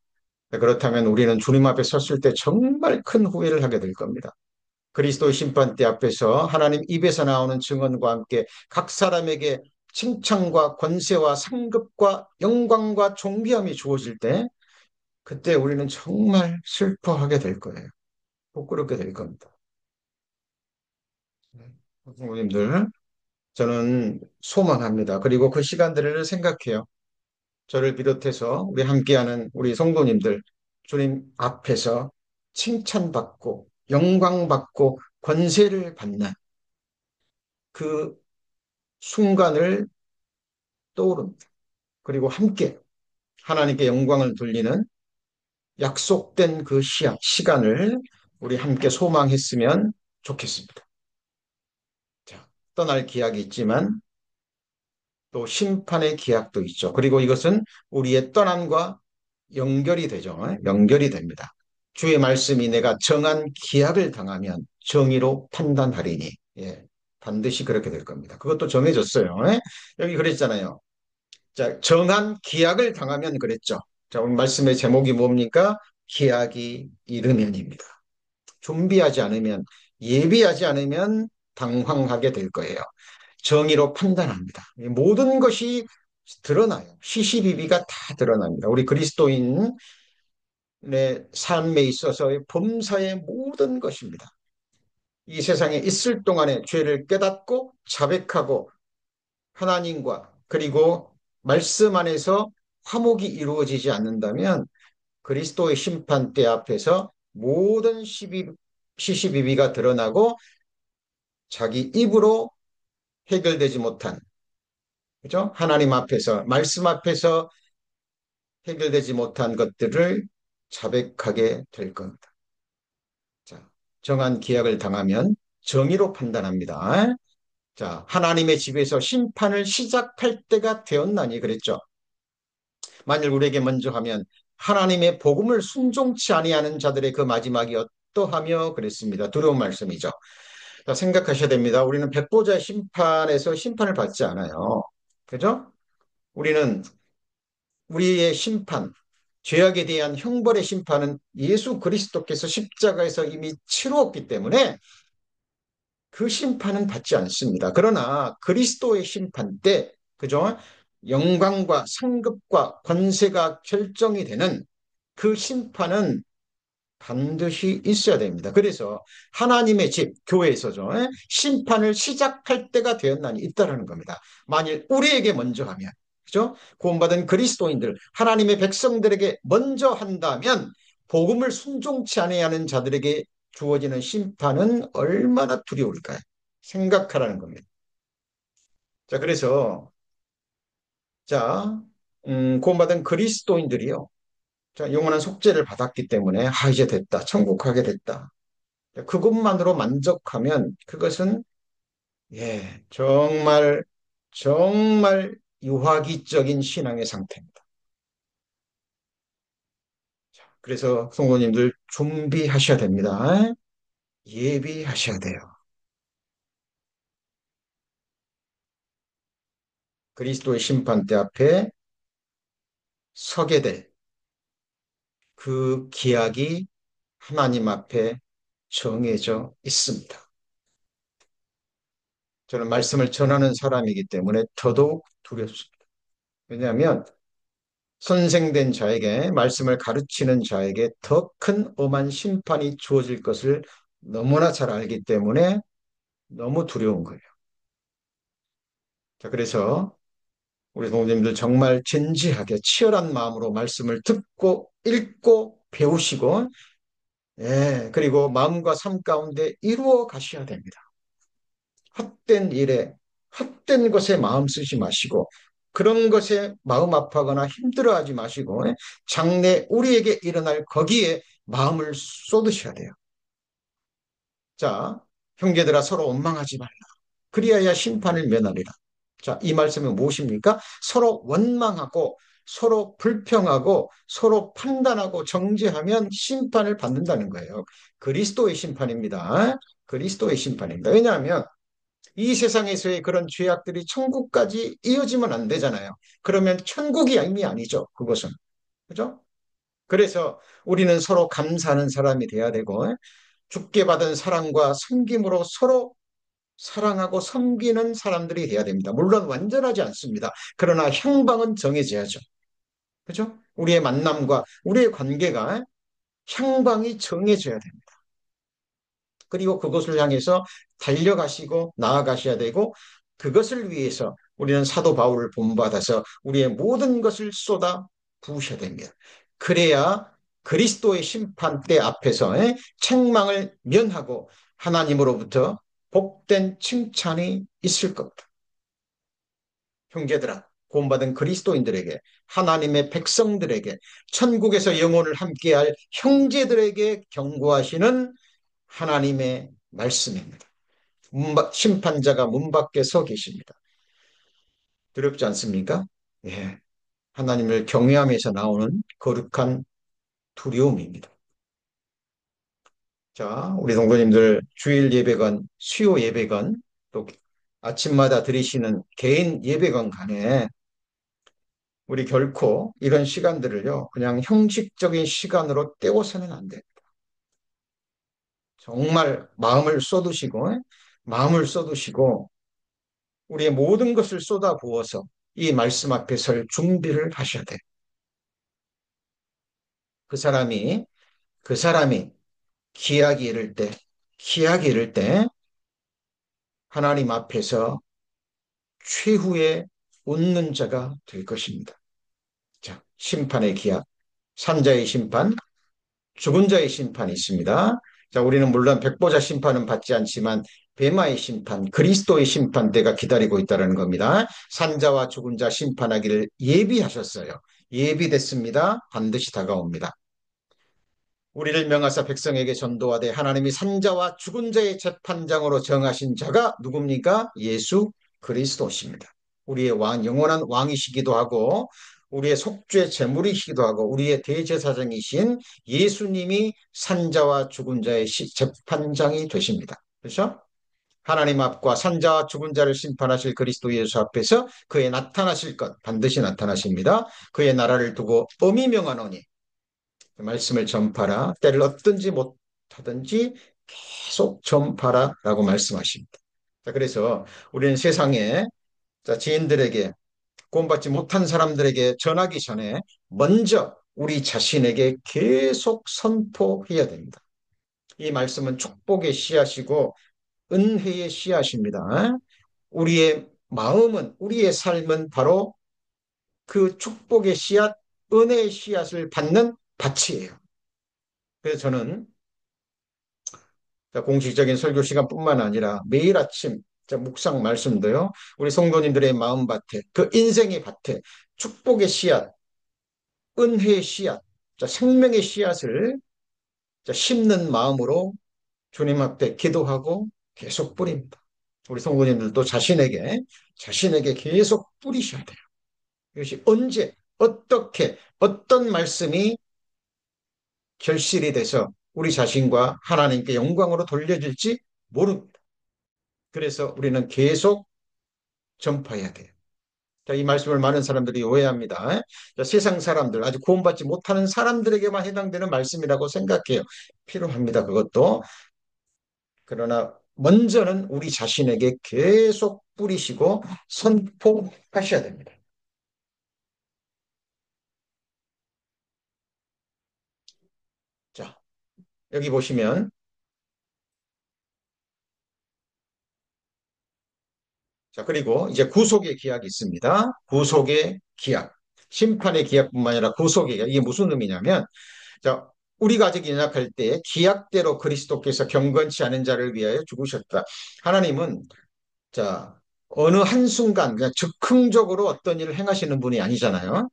그렇다면 우리는 주님 앞에 섰을 때 정말 큰 후회를 하게 될 겁니다. 그리스도의 심판대 앞에서 하나님 입에서 나오는 증언과 함께 각 사람에게 칭찬과 권세와 상급과 영광과 존귀함이 주어질 때 그때 우리는 정말 슬퍼하게 될 거예요. 부끄럽게 될 겁니다. 성도님들, 저는 소망합니다. 그리고 그 시간들을 생각해요. 저를 비롯해서 우리 함께하는 우리 성도님들, 주님 앞에서 칭찬받고 영광받고 권세를 받는 그 순간을 떠오릅니다. 그리고 함께 하나님께 영광을 돌리는 약속된 그 시간을 우리 함께 소망했으면 좋겠습니다. 자, 떠날 기약이 있지만 또 심판의 기약도 있죠. 그리고 이것은 우리의 떠남과 연결이 되죠. 연결이 됩니다. 주의 말씀이 내가 정한 기약을 당하면 정의로 판단하리니. 예, 반드시 그렇게 될 겁니다. 그것도 정해졌어요. 예? 여기 그랬잖아요. 자, 정한 기약을 당하면 그랬죠. 자, 오늘 말씀의 제목이 뭡니까? 기약이 이르면입니다. 준비하지 않으면, 예비하지 않으면 당황하게 될 거예요. 정의로 판단합니다. 모든 것이 드러나요. 시시비비가 다 드러납니다. 우리 그리스도인의 삶에 있어서의 범사의 모든 것입니다. 이 세상에 있을 동안에 죄를 깨닫고 자백하고 하나님과 그리고 말씀 안에서 화목이 이루어지지 않는다면 그리스도의 심판대 앞에서 모든 시시비비가 드러나고 자기 입으로 해결되지 못한 그죠? 하나님 앞에서 말씀 앞에서 해결되지 못한 것들을 자백하게 될 겁니다. 자, 정한 기약을 당하면 정의로 판단합니다. 자, 하나님의 집에서 심판을 시작할 때가 되었나니 그랬죠. 만일 우리에게 먼저 하면 하나님의 복음을 순종치 아니하는 자들의 그 마지막이 어떠하며 그랬습니다. 두려운 말씀이죠. 자, 생각하셔야 됩니다. 우리는 백보자 심판에서 심판을 받지 않아요. 그죠? 우리는 우리의 심판, 죄악에 대한 형벌의 심판은 예수 그리스도께서 십자가에서 이미 치루었기 때문에 그 심판은 받지 않습니다. 그러나 그리스도의 심판 때, 그죠? 영광과 상급과 권세가 결정이 되는 그 심판은 반드시 있어야 됩니다. 그래서 하나님의 집, 교회에서죠. 심판을 시작할 때가 되었나니 있다라는 겁니다. 만일 우리에게 먼저 하면, 그죠? 구원받은 그리스도인들, 하나님의 백성들에게 먼저 한다면 복음을 순종치 아니하는 자들에게 주어지는 심판은 얼마나 두려울까요? 생각하라는 겁니다. 자, 그래서 자, 구원받은 그리스도인들이요. 자, 영원한 속죄를 받았기 때문에 이제 됐다. 천국 가게 됐다. 그것만으로 만족하면 그것은 정말 정말 유화기적인 신앙의 상태입니다. 그래서 성도님들 준비하셔야 됩니다. 예비하셔야 돼요. 그리스도의 심판대 앞에 서게 될 그 기약이 하나님 앞에 정해져 있습니다. 저는 말씀을 전하는 사람이기 때문에 더더욱 두렵습니다. 왜냐하면 선생된 자에게, 말씀을 가르치는 자에게 더 큰 엄한 심판이 주어질 것을 너무나 잘 알기 때문에 너무 두려운 거예요. 자, 그래서 우리 동생님들 정말 진지하게 치열한 마음으로 말씀을 듣고 읽고 배우시고, 그리고 마음과 삶 가운데 이루어 가셔야 됩니다. 헛된 일에, 헛된 것에 마음 쓰지 마시고, 그런 것에 마음 아파하거나 힘들어하지 마시고, 장래 우리에게 일어날 거기에 마음을 쏟으셔야 돼요. 자, 형제들아 서로 원망하지 말라. 그리하여 심판을 면하리라. 자, 이 말씀은 무엇입니까? 서로 원망하고 서로 불평하고 서로 판단하고 정죄하면 심판을 받는다는 거예요. 그리스도의 심판입니다. 그리스도의 심판입니다. 왜냐하면 이 세상에서의 그런 죄악들이 천국까지 이어지면 안 되잖아요. 그러면 천국이 이미 아니죠. 그것은. 그죠? 그래서 우리는 서로 감사하는 사람이 돼야 되고 죽게 받은 사랑과 섬김으로 서로 사랑하고 섬기는 사람들이 돼야 됩니다. 물론 완전하지 않습니다. 그러나 향방은 정해져야죠. 그죠? 우리의 만남과 우리의 관계가 향방이 정해져야 됩니다. 그리고 그것을 향해서 달려가시고 나아가셔야 되고 그것을 위해서 우리는 사도 바울을 본받아서 우리의 모든 것을 쏟아 부으셔야 됩니다. 그래야 그리스도의 심판대 앞에서 책망을 면하고 하나님으로부터 복된 칭찬이 있을 겁니다. 형제들아, 구원받은 그리스도인들에게, 하나님의 백성들에게, 천국에서 영혼을 함께할 형제들에게 경고하시는 하나님의 말씀입니다. 심판자가 문 밖에 서 계십니다. 두렵지 않습니까? 예. 하나님을 경외함에서 나오는 거룩한 두려움입니다. 자, 우리 동포님들 주일 예배건, 수요 예배건, 또 아침마다 드리시는 개인 예배건 간에 우리 결코 이런 시간들을요, 그냥 형식적인 시간으로 때워서는 안 돼요. 정말 마음을 쏟으시고, 우리의 모든 것을 쏟아부어서 이 말씀 앞에 설 준비를 하셔야 돼요. 그 사람이, 그 사람이 기약이 이를 때 하나님 앞에서 최후의 웃는 자가 될 것입니다. 자, 심판의 기약, 산자의 심판, 죽은 자의 심판이 있습니다. 자, 우리는 물론 백보자 심판은 받지 않지만 베마의 심판, 그리스도의 심판대가 기다리고 있다는 겁니다. 산자와 죽은 자 심판하기를 예비하셨어요. 예비됐습니다. 반드시 다가옵니다. 우리를 명하사 백성에게 전도하되 하나님이 산자와 죽은 자의 재판장으로 정하신 자가 누굽니까? 예수 그리스도십니다. 우리의 영원한 왕이시기도 하고 우리의 속죄 제물이시기도 하고 우리의 대제사장이신 예수님이 산자와 죽은 자의 재판장이 되십니다. 그렇죠? 하나님 앞과 산자와 죽은 자를 심판하실 그리스도 예수 앞에서 그의 나타나실 것 반드시 나타나십니다. 그의 나라를 두고 엄히 명하노니 말씀을 전파라. 때를 얻든지 못하든지 계속 전파라라고 말씀하십니다. 자, 그래서 우리는 세상에 자, 지인들에게 구원받지 못한 사람들에게 전하기 전에 먼저 우리 자신에게 계속 선포해야 됩니다. 이 말씀은 축복의 씨앗이고 은혜의 씨앗입니다. 우리의 마음은, 우리의 삶은 바로 그 축복의 씨앗, 은혜의 씨앗을 받는 밭이에요. 그래서 저는 공식적인 설교 시간뿐만 아니라 매일 아침 묵상 말씀도요. 우리 성도님들의 마음밭에 그 인생의 밭에 축복의 씨앗, 은혜의 씨앗, 생명의 씨앗을 심는 마음으로 주님 앞에 기도하고 계속 뿌립니다. 우리 성도님들도 자신에게 계속 뿌리셔야 돼요. 이것이 언제, 어떻게, 어떤 말씀이 결실이 돼서 우리 자신과 하나님께 영광으로 돌려질지 모릅니다. 그래서 우리는 계속 전파해야 돼요. 자, 이 말씀을 많은 사람들이 오해합니다. 자, 세상 사람들, 아직 구원받지 못하는 사람들에게만 해당되는 말씀이라고 생각해요. 필요합니다. 그것도. 그러나 먼저는 우리 자신에게 계속 뿌리시고 선포하셔야 됩니다. 자, 여기 보시면 자, 그리고 이제 구속의 기약이 있습니다. 구속의 기약. 심판의 기약뿐만 아니라 구속의 기약. 이게 무슨 의미냐면 자, 우리가 아직 연약할 때 기약대로 그리스도께서 경건치 않은 자를 위하여 죽으셨다. 하나님은 자, 어느 한순간 그냥 즉흥적으로 어떤 일을 행하시는 분이 아니잖아요.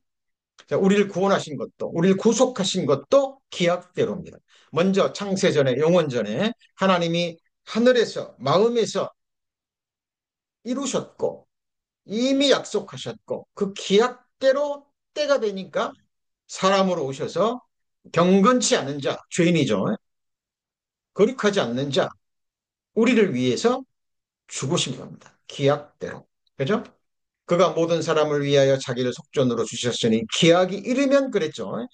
자, 우리를 구원하신 것도, 우리를 구속하신 것도 기약대로입니다. 먼저 창세전에, 영원전에 하나님이 하늘에서, 마음에서 이루셨고, 이미 약속하셨고, 그 기약대로 때가 되니까 사람으로 오셔서 경건치 않은 자, 죄인이죠. 거룩하지 않는 자, 우리를 위해서 죽으신 겁니다. 기약대로. 그죠? 그가 모든 사람을 위하여 자기를 속전으로 주셨으니 기약이 이르면 그랬죠.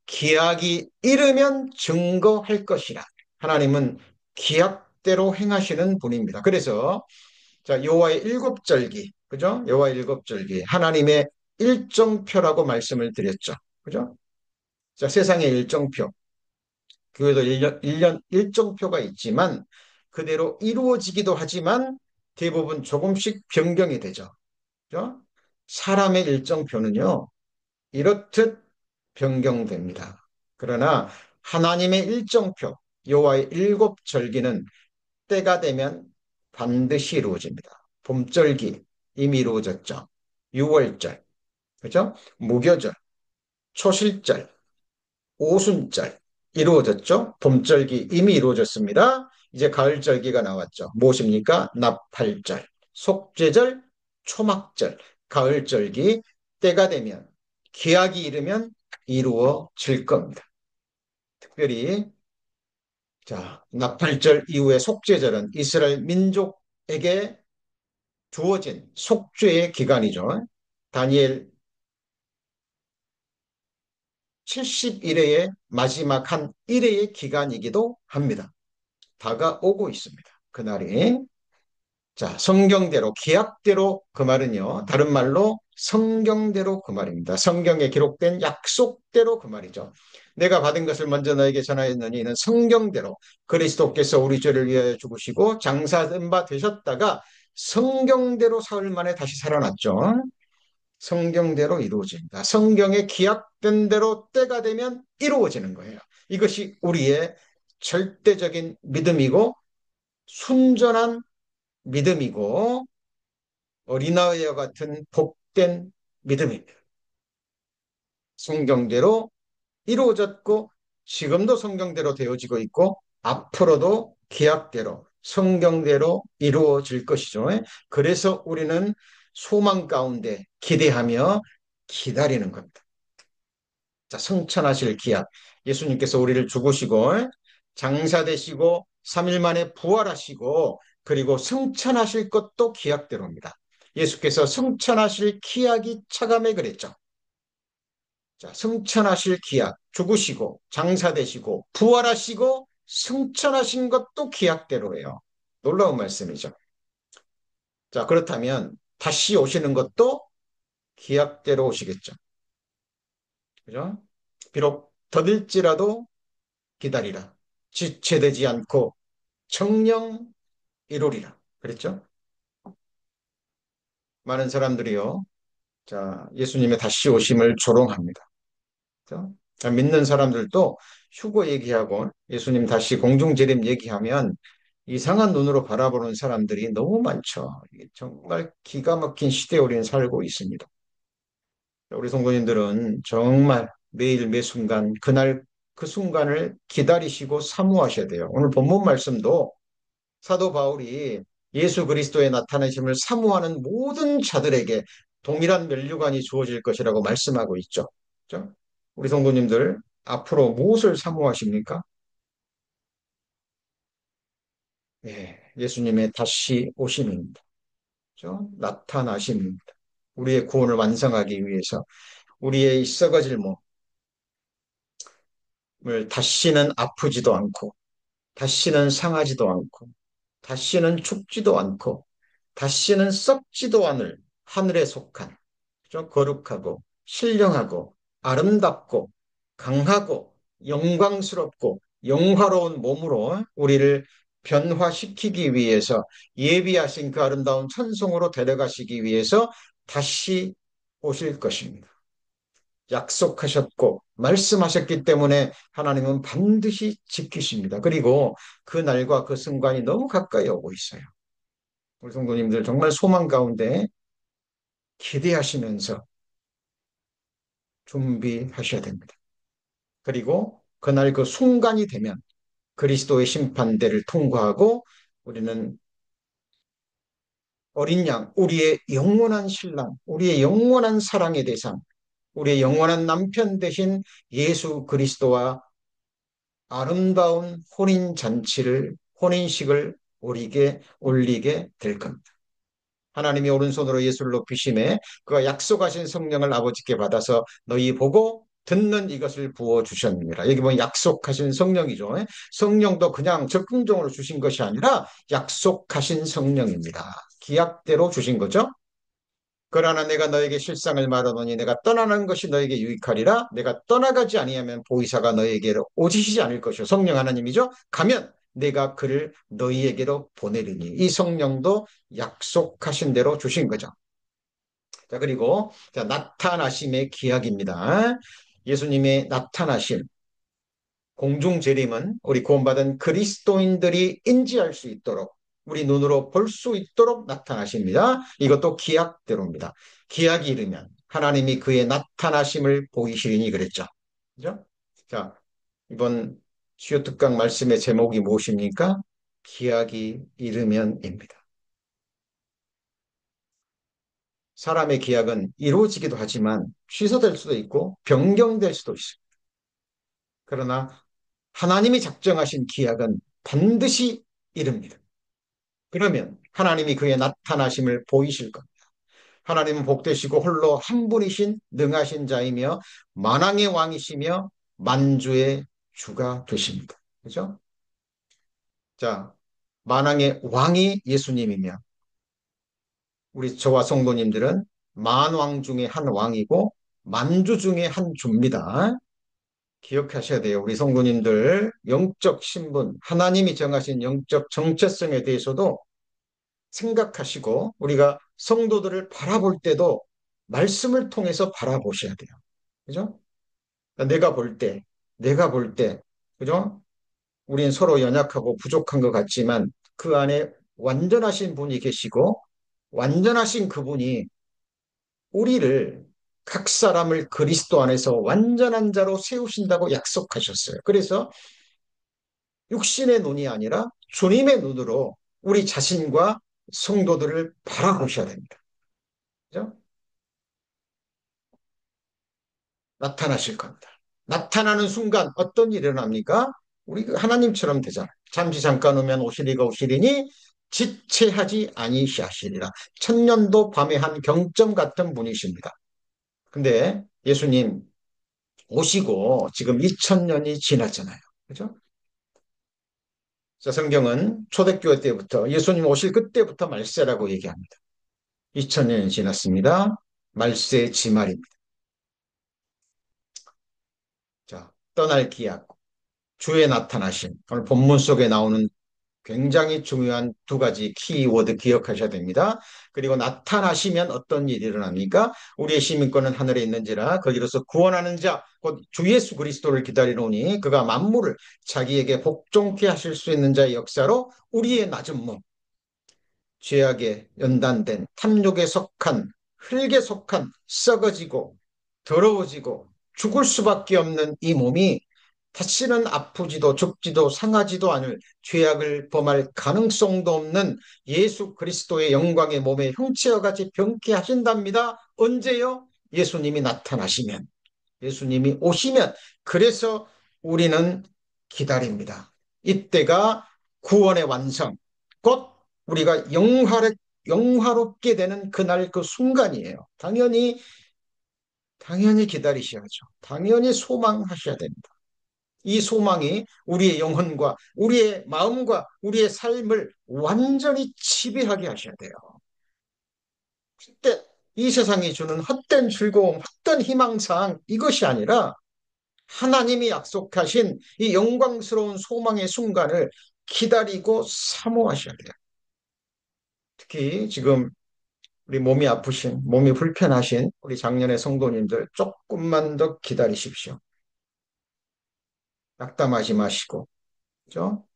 기약이 이르면 증거할 것이라. 하나님은 기약대로 행하시는 분입니다. 그래서 자, 여호와의 일곱 절기, 그죠? 여호와의 일곱 절기, 하나님의 일정표라고 말씀을 드렸죠. 그죠? 자, 세상의 일정표, 교회도 일년 일정표가 있지만 그대로 이루어지기도 하지만 대부분 조금씩 변경이 되죠. 그죠? 사람의 일정표는요, 이렇듯 변경됩니다. 그러나 하나님의 일정표, 여호와의 일곱 절기는 때가 되면 반드시 이루어집니다. 봄절기 이미 이루어졌죠. 유월절, 그죠? 무교절, 초실절, 오순절 이루어졌죠. 봄절기 이미 이루어졌습니다. 이제 가을절기가 나왔죠. 무엇입니까? 나팔절, 속죄절, 초막절, 가을절기 때가 되면 기약이 이르면 이루어질 겁니다. 특별히 자, 나팔절 이후의 속죄절은 이스라엘 민족에게 주어진 속죄의 기간이죠. 다니엘 70일의 마지막 한 1회의 기간이기도 합니다. 다가오고 있습니다. 그날이. 자, 성경대로, 기약대로 그 말은요. 다른 말로 성경대로 그 말입니다. 성경에 기록된 약속대로 그 말이죠. 내가 받은 것을 먼저 너에게 전하였느니 이는 성경대로 그리스도께서 우리 죄를 위하여 죽으시고 장사된 바 되셨다가 성경대로 사흘 만에 다시 살아났죠. 성경대로 이루어집니다. 성경에 기약된 대로 때가 되면 이루어지는 거예요. 이것이 우리의 절대적인 믿음이고 순전한 믿음이고 어린아이와 같은 복된 믿음입니다. 성경대로 이루어졌고 지금도 성경대로 되어지고 있고 앞으로도 기약대로 성경대로 이루어질 것이죠. 그래서 우리는 소망 가운데 기대하며 기다리는 겁니다. 자, 성천하실 기약. 예수님께서 우리를 죽으시고 장사되시고 3일 만에 부활하시고 그리고 승천하실 것도 기약대로입니다. 예수께서 승천하실 기약이 차감해 그랬죠. 자, 승천하실 기약, 죽으시고 장사되시고 부활하시고 승천하신 것도 기약대로예요. 놀라운 말씀이죠. 자, 그렇다면 다시 오시는 것도 기약대로 오시겠죠. 그죠? 비록 더딜지라도 기다리라. 지체되지 않고 정령 이루리라. 그랬죠? 많은 사람들이요. 자, 예수님의 다시 오심을 조롱합니다. 그죠? 자, 믿는 사람들도 휴거 얘기하고 예수님 다시 공중재림 얘기하면 이상한 눈으로 바라보는 사람들이 너무 많죠. 이게 정말 기가 막힌 시대에 우리는 살고 있습니다. 우리 성도님들은 정말 매일 매 순간 그날 그 순간을 기다리시고 사모하셔야 돼요. 오늘 본문 말씀도 사도 바울이 예수 그리스도의 나타나심을 사모하는 모든 자들에게 동일한 면류관이 주어질 것이라고 말씀하고 있죠. 그죠? 우리 성도님들 앞으로 무엇을 사모하십니까? 예, 예수님의 다시 오심입니다. 그죠? 나타나심입니다. 우리의 구원을 완성하기 위해서 우리의 이 썩어질 몸을 다시는 아프지도 않고 다시는 상하지도 않고 다시는 춥지도 않고 다시는 썩지도 않을 하늘에 속한 좀 거룩하고 신령하고 아름답고 강하고 영광스럽고 영화로운 몸으로 우리를 변화시키기 위해서 예비하신 그 아름다운 천성으로 데려가시기 위해서 다시 오실 것입니다. 약속하셨고 말씀하셨기 때문에 하나님은 반드시 지키십니다. 그리고 그 날과 그 순간이 너무 가까이 오고 있어요. 우리 성도님들 정말 소망 가운데 기대하시면서 준비하셔야 됩니다. 그리고 그날 그 순간이 되면 그리스도의 심판대를 통과하고 우리는 어린 양, 우리의 영원한 신랑, 우리의 영원한 사랑의 대상, 우리의 영원한 남편 되신 예수 그리스도와 아름다운 혼인식을 올리게 될 겁니다. 하나님이 오른손으로 예수를 높이심에 그가 약속하신 성령을 아버지께 받아서 너희 보고 듣는 이것을 부어주셨느니라. 여기 보면 약속하신 성령이죠. 성령도 그냥 적금종으로 주신 것이 아니라 약속하신 성령입니다. 기약대로 주신 거죠. 그러나 내가 너에게 실상을 말하노니 내가 떠나는 것이 너에게 유익하리라. 내가 떠나가지 아니하면 보이사가 너에게로 오시지 않을 것이요. 성령 하나님이죠. 가면 내가 그를 너희에게로 보내리니. 이 성령도 약속하신 대로 주신 거죠. 자, 그리고 자, 나타나심의 기약입니다. 예수님의 나타나심, 공중 재림은 우리 구원받은 그리스도인들이 인지할 수 있도록 우리 눈으로 볼 수 있도록 나타나십니다. 이것도 기약대로입니다. 기약이 이르면 하나님이 그의 나타나심을 보이시리니 그랬죠. 그죠? 자, 이번 주요 특강 말씀의 제목이 무엇입니까? 기약이 이르면입니다. 사람의 기약은 이루어지기도 하지만 취소될 수도 있고 변경될 수도 있어요. 그러나 하나님이 작정하신 기약은 반드시 이릅니다. 그러면 하나님이 그의 나타나심을 보이실 겁니다. 하나님은 복되시고 홀로 한 분이신 능하신 자이며 만왕의 왕이시며 만주의 주가 되십니다. 그죠? 자, 만왕의 왕이 예수님이며 우리 저와 성도님들은 만왕 중에 한 왕이고 만주 중에 한 주입니다. 기억하셔야 돼요. 우리 성도님들 영적 신분, 하나님이 정하신 영적 정체성에 대해서도 생각하시고 우리가 성도들을 바라볼 때도 말씀을 통해서 바라보셔야 돼요. 그죠? 내가 볼 때, 그죠? 우린 서로 연약하고 부족한 것 같지만 그 안에 완전하신 분이 계시고 완전하신 그분이 우리를 각 사람을 그리스도 안에서 완전한 자로 세우신다고 약속하셨어요. 그래서 육신의 눈이 아니라 주님의 눈으로 우리 자신과 성도들을 바라보셔야 됩니다. 그죠? 나타나실 겁니다. 나타나는 순간 어떤 일이 일어납니까? 우리 하나님처럼 되잖아요. 잠시 잠깐 오면 오시리가 오시리니 지체하지 아니하시리라. 천년도 밤의 한 경점 같은 분이십니다. 근데 예수님 오시고 지금 2000년이 지났잖아요. 그죠? 자, 성경은 초대교회 때부터 예수님 오실 그때부터 말세라고 얘기합니다. 2000년이 지났습니다. 말세 지말입니다. 자, 떠날 기약, 주의 나타나심. 오늘 본문 속에 나오는 굉장히 중요한 두 가지 키워드 기억하셔야 됩니다. 그리고 나타나시면 어떤 일이 일어납니까? 우리의 시민권은 하늘에 있는지라 거기로서 구원하는 자, 곧 주 예수 그리스도를 기다리노니 그가 만물을 자기에게 복종케 하실 수 있는 자의 역사로 우리의 낮은 몸, 죄악에 연단된 탐욕에 속한 흙에 속한 썩어지고 더러워지고 죽을 수밖에 없는 이 몸이 다시는 아프지도 죽지도 상하지도 않을 죄악을 범할 가능성도 없는 예수 그리스도의 영광의 몸의 형체와 같이 병케 하신답니다. 언제요? 예수님이 나타나시면, 예수님이 오시면. 그래서 우리는 기다립니다. 이때가 구원의 완성, 곧 우리가 영화롭게 되는 그날 그 순간이에요. 당연히 기다리셔야죠. 당연히 소망하셔야 됩니다. 이 소망이 우리의 영혼과 우리의 마음과 우리의 삶을 완전히 지배하게 하셔야 돼요. 그때 이 세상이 주는 헛된 즐거움, 헛된 희망사항 이것이 아니라 하나님이 약속하신 이 영광스러운 소망의 순간을 기다리고 사모하셔야 돼요. 특히 지금 우리 몸이 아프신, 몸이 불편하신 우리 작년의 성도님들 조금만 더 기다리십시오. 낙담하지 마시고, 그죠?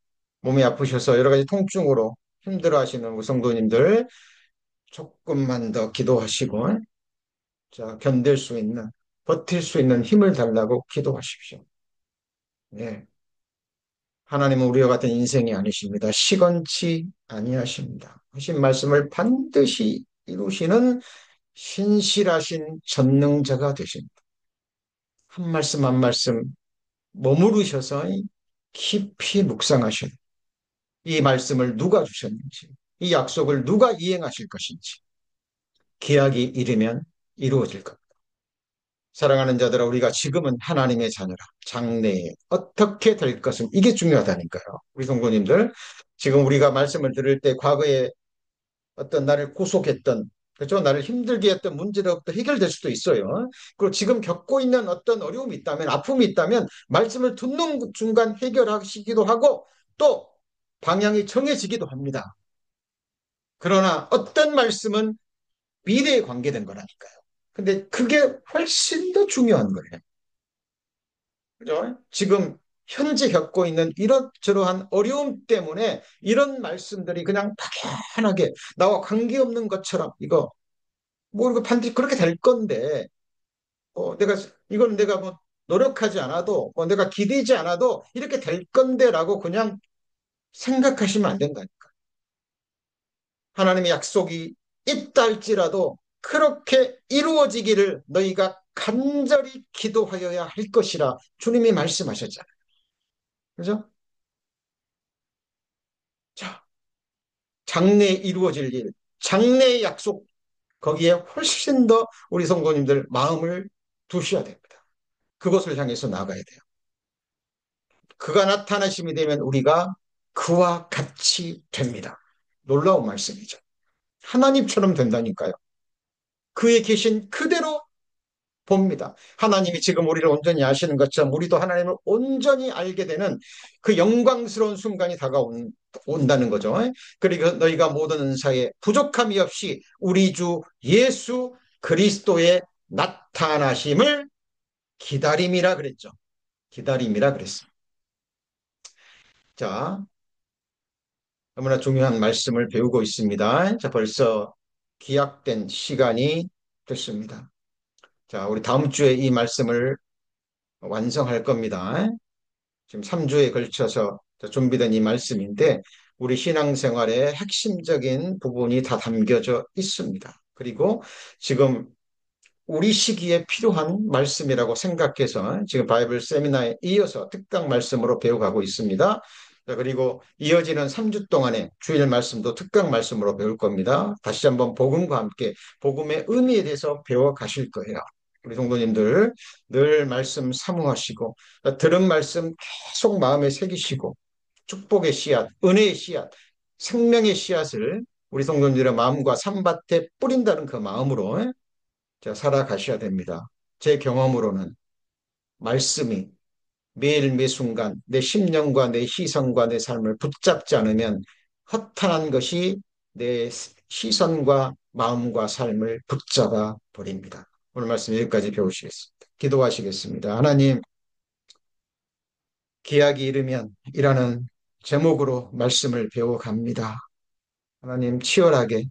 몸이 아프셔서 여러 가지 통증으로 힘들어하시는 우리 성도님들 조금만 더 기도하시고, 자, 견딜 수 있는, 버틸 수 있는 힘을 달라고 기도하십시오. 네. 하나님은 우리와 같은 인생이 아니십니다. 시건치 아니하십니다. 하신 말씀을 반드시 이루시는 신실하신 전능자가 되십니다. 한 말씀 한 말씀 머무르셔서 깊이 묵상하셔야 돼요. 이 말씀을 누가 주셨는지, 이 약속을 누가 이행하실 것인지, 기약이 이르면 이루어질 겁니다. 사랑하는 자들아, 우리가 지금은 하나님의 자녀라. 장래에 어떻게 될 것은 이게 중요하다니까요. 우리 성도님들, 지금 우리가 말씀을 들을 때 과거에 어떤 나를 구속했던, 그렇죠? 나를 힘들게 했던 문제로부터 해결될 수도 있어요. 그리고 지금 겪고 있는 어떤 어려움이 있다면, 아픔이 있다면 말씀을 듣는 순간 해결하시기도 하고 또 방향이 정해지기도 합니다. 그러나 어떤 말씀은 미래에 관계된 거라니까요. 근데 그게 훨씬 더 중요한 거예요. 그죠? 지금 현재 겪고 있는 이런저러한 어려움 때문에 이런 말씀들이 그냥 막연하게 나와 관계없는 것처럼 이거 반드시 그렇게 될 건데 이건 내가 뭐 노력하지 않아도 내가 기대지 않아도 이렇게 될 건데라고 그냥 생각하시면 안 된다니까. 하나님의 약속이 있다 할지라도 그렇게 이루어지기를 너희가 간절히 기도하여야 할 것이라 주님이 말씀하셨잖아요. 그죠? 자, 장래에 이루어질 일, 장래의 약속, 거기에 훨씬 더 우리 성도님들 마음을 두셔야 됩니다. 그것을 향해서 나가야 돼요. 그가 나타나심이 되면 우리가 그와 같이 됩니다. 놀라운 말씀이죠. 하나님처럼 된다니까요. 그의 계신 그대로 봅니다. 하나님이 지금 우리를 온전히 아시는 것처럼 우리도 하나님을 온전히 알게 되는 그 영광스러운 순간이 온다는 거죠. 그리고 너희가 모든 은사에 부족함이 없이 우리 주 예수 그리스도의 나타나심을 기다림이라 그랬죠. 기다림이라 그랬습니다. 자, 너무나 중요한 말씀을 배우고 있습니다. 자, 벌써 기약된 시간이 됐습니다. 자, 우리 다음 주에 이 말씀을 완성할 겁니다. 지금 3주에 걸쳐서 준비된 이 말씀인데 우리 신앙생활의 핵심적인 부분이 다 담겨져 있습니다. 그리고 지금 우리 시기에 필요한 말씀이라고 생각해서 지금 바이블 세미나에 이어서 특강 말씀으로 배워가고 있습니다. 자, 그리고 이어지는 3주 동안에 주일 말씀도 특강 말씀으로 배울 겁니다. 다시 한번 복음과 함께 복음의 의미에 대해서 배워 가실 거예요. 우리 성도님들 늘 말씀 사모하시고 들은 말씀 계속 마음에 새기시고 축복의 씨앗, 은혜의 씨앗, 생명의 씨앗을 우리 성도님들의 마음과 산밭에 뿌린다는 그 마음으로 자, 살아가셔야 됩니다. 제 경험으로는 말씀이 매일 매순간 내 심령과 내 시선과 내 삶을 붙잡지 않으면 허탄한 것이 내 시선과 마음과 삶을 붙잡아 버립니다. 오늘 말씀 여기까지 배우시겠습니다. 기도하시겠습니다. 하나님, 기약이 이르면 이라는 제목으로 말씀을 배워갑니다. 하나님, 치열하게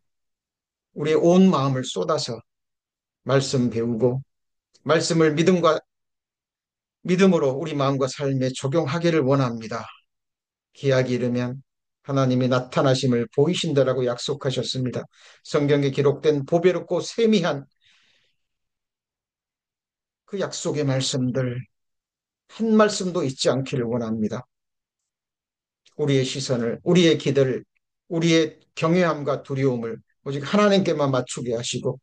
우리의 온 마음을 쏟아서 말씀 배우고 말씀을 믿음으로 우리 마음과 삶에 적용하기를 원합니다. 기약이 이르면 하나님이 나타나심을 보이신다라고 약속하셨습니다. 성경에 기록된 보배롭고 세미한 그 약속의 말씀들 한 말씀도 잊지 않기를 원합니다. 우리의 시선을, 우리의 기대를, 우리의 경외함과 두려움을 오직 하나님께만 맞추게 하시고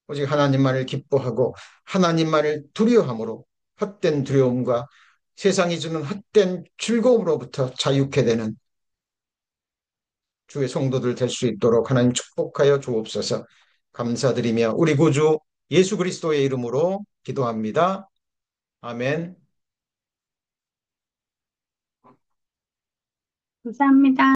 오직 하나님만을 기뻐하고 하나님만을 두려워함으로 헛된 두려움과 세상이 주는 헛된 즐거움으로부터 자유케 되는 주의 성도들 될 수 있도록 하나님 축복하여 주옵소서. 감사드리며 우리 구주 예수 그리스도의 이름으로 기도합니다. 아멘. 감사합니다.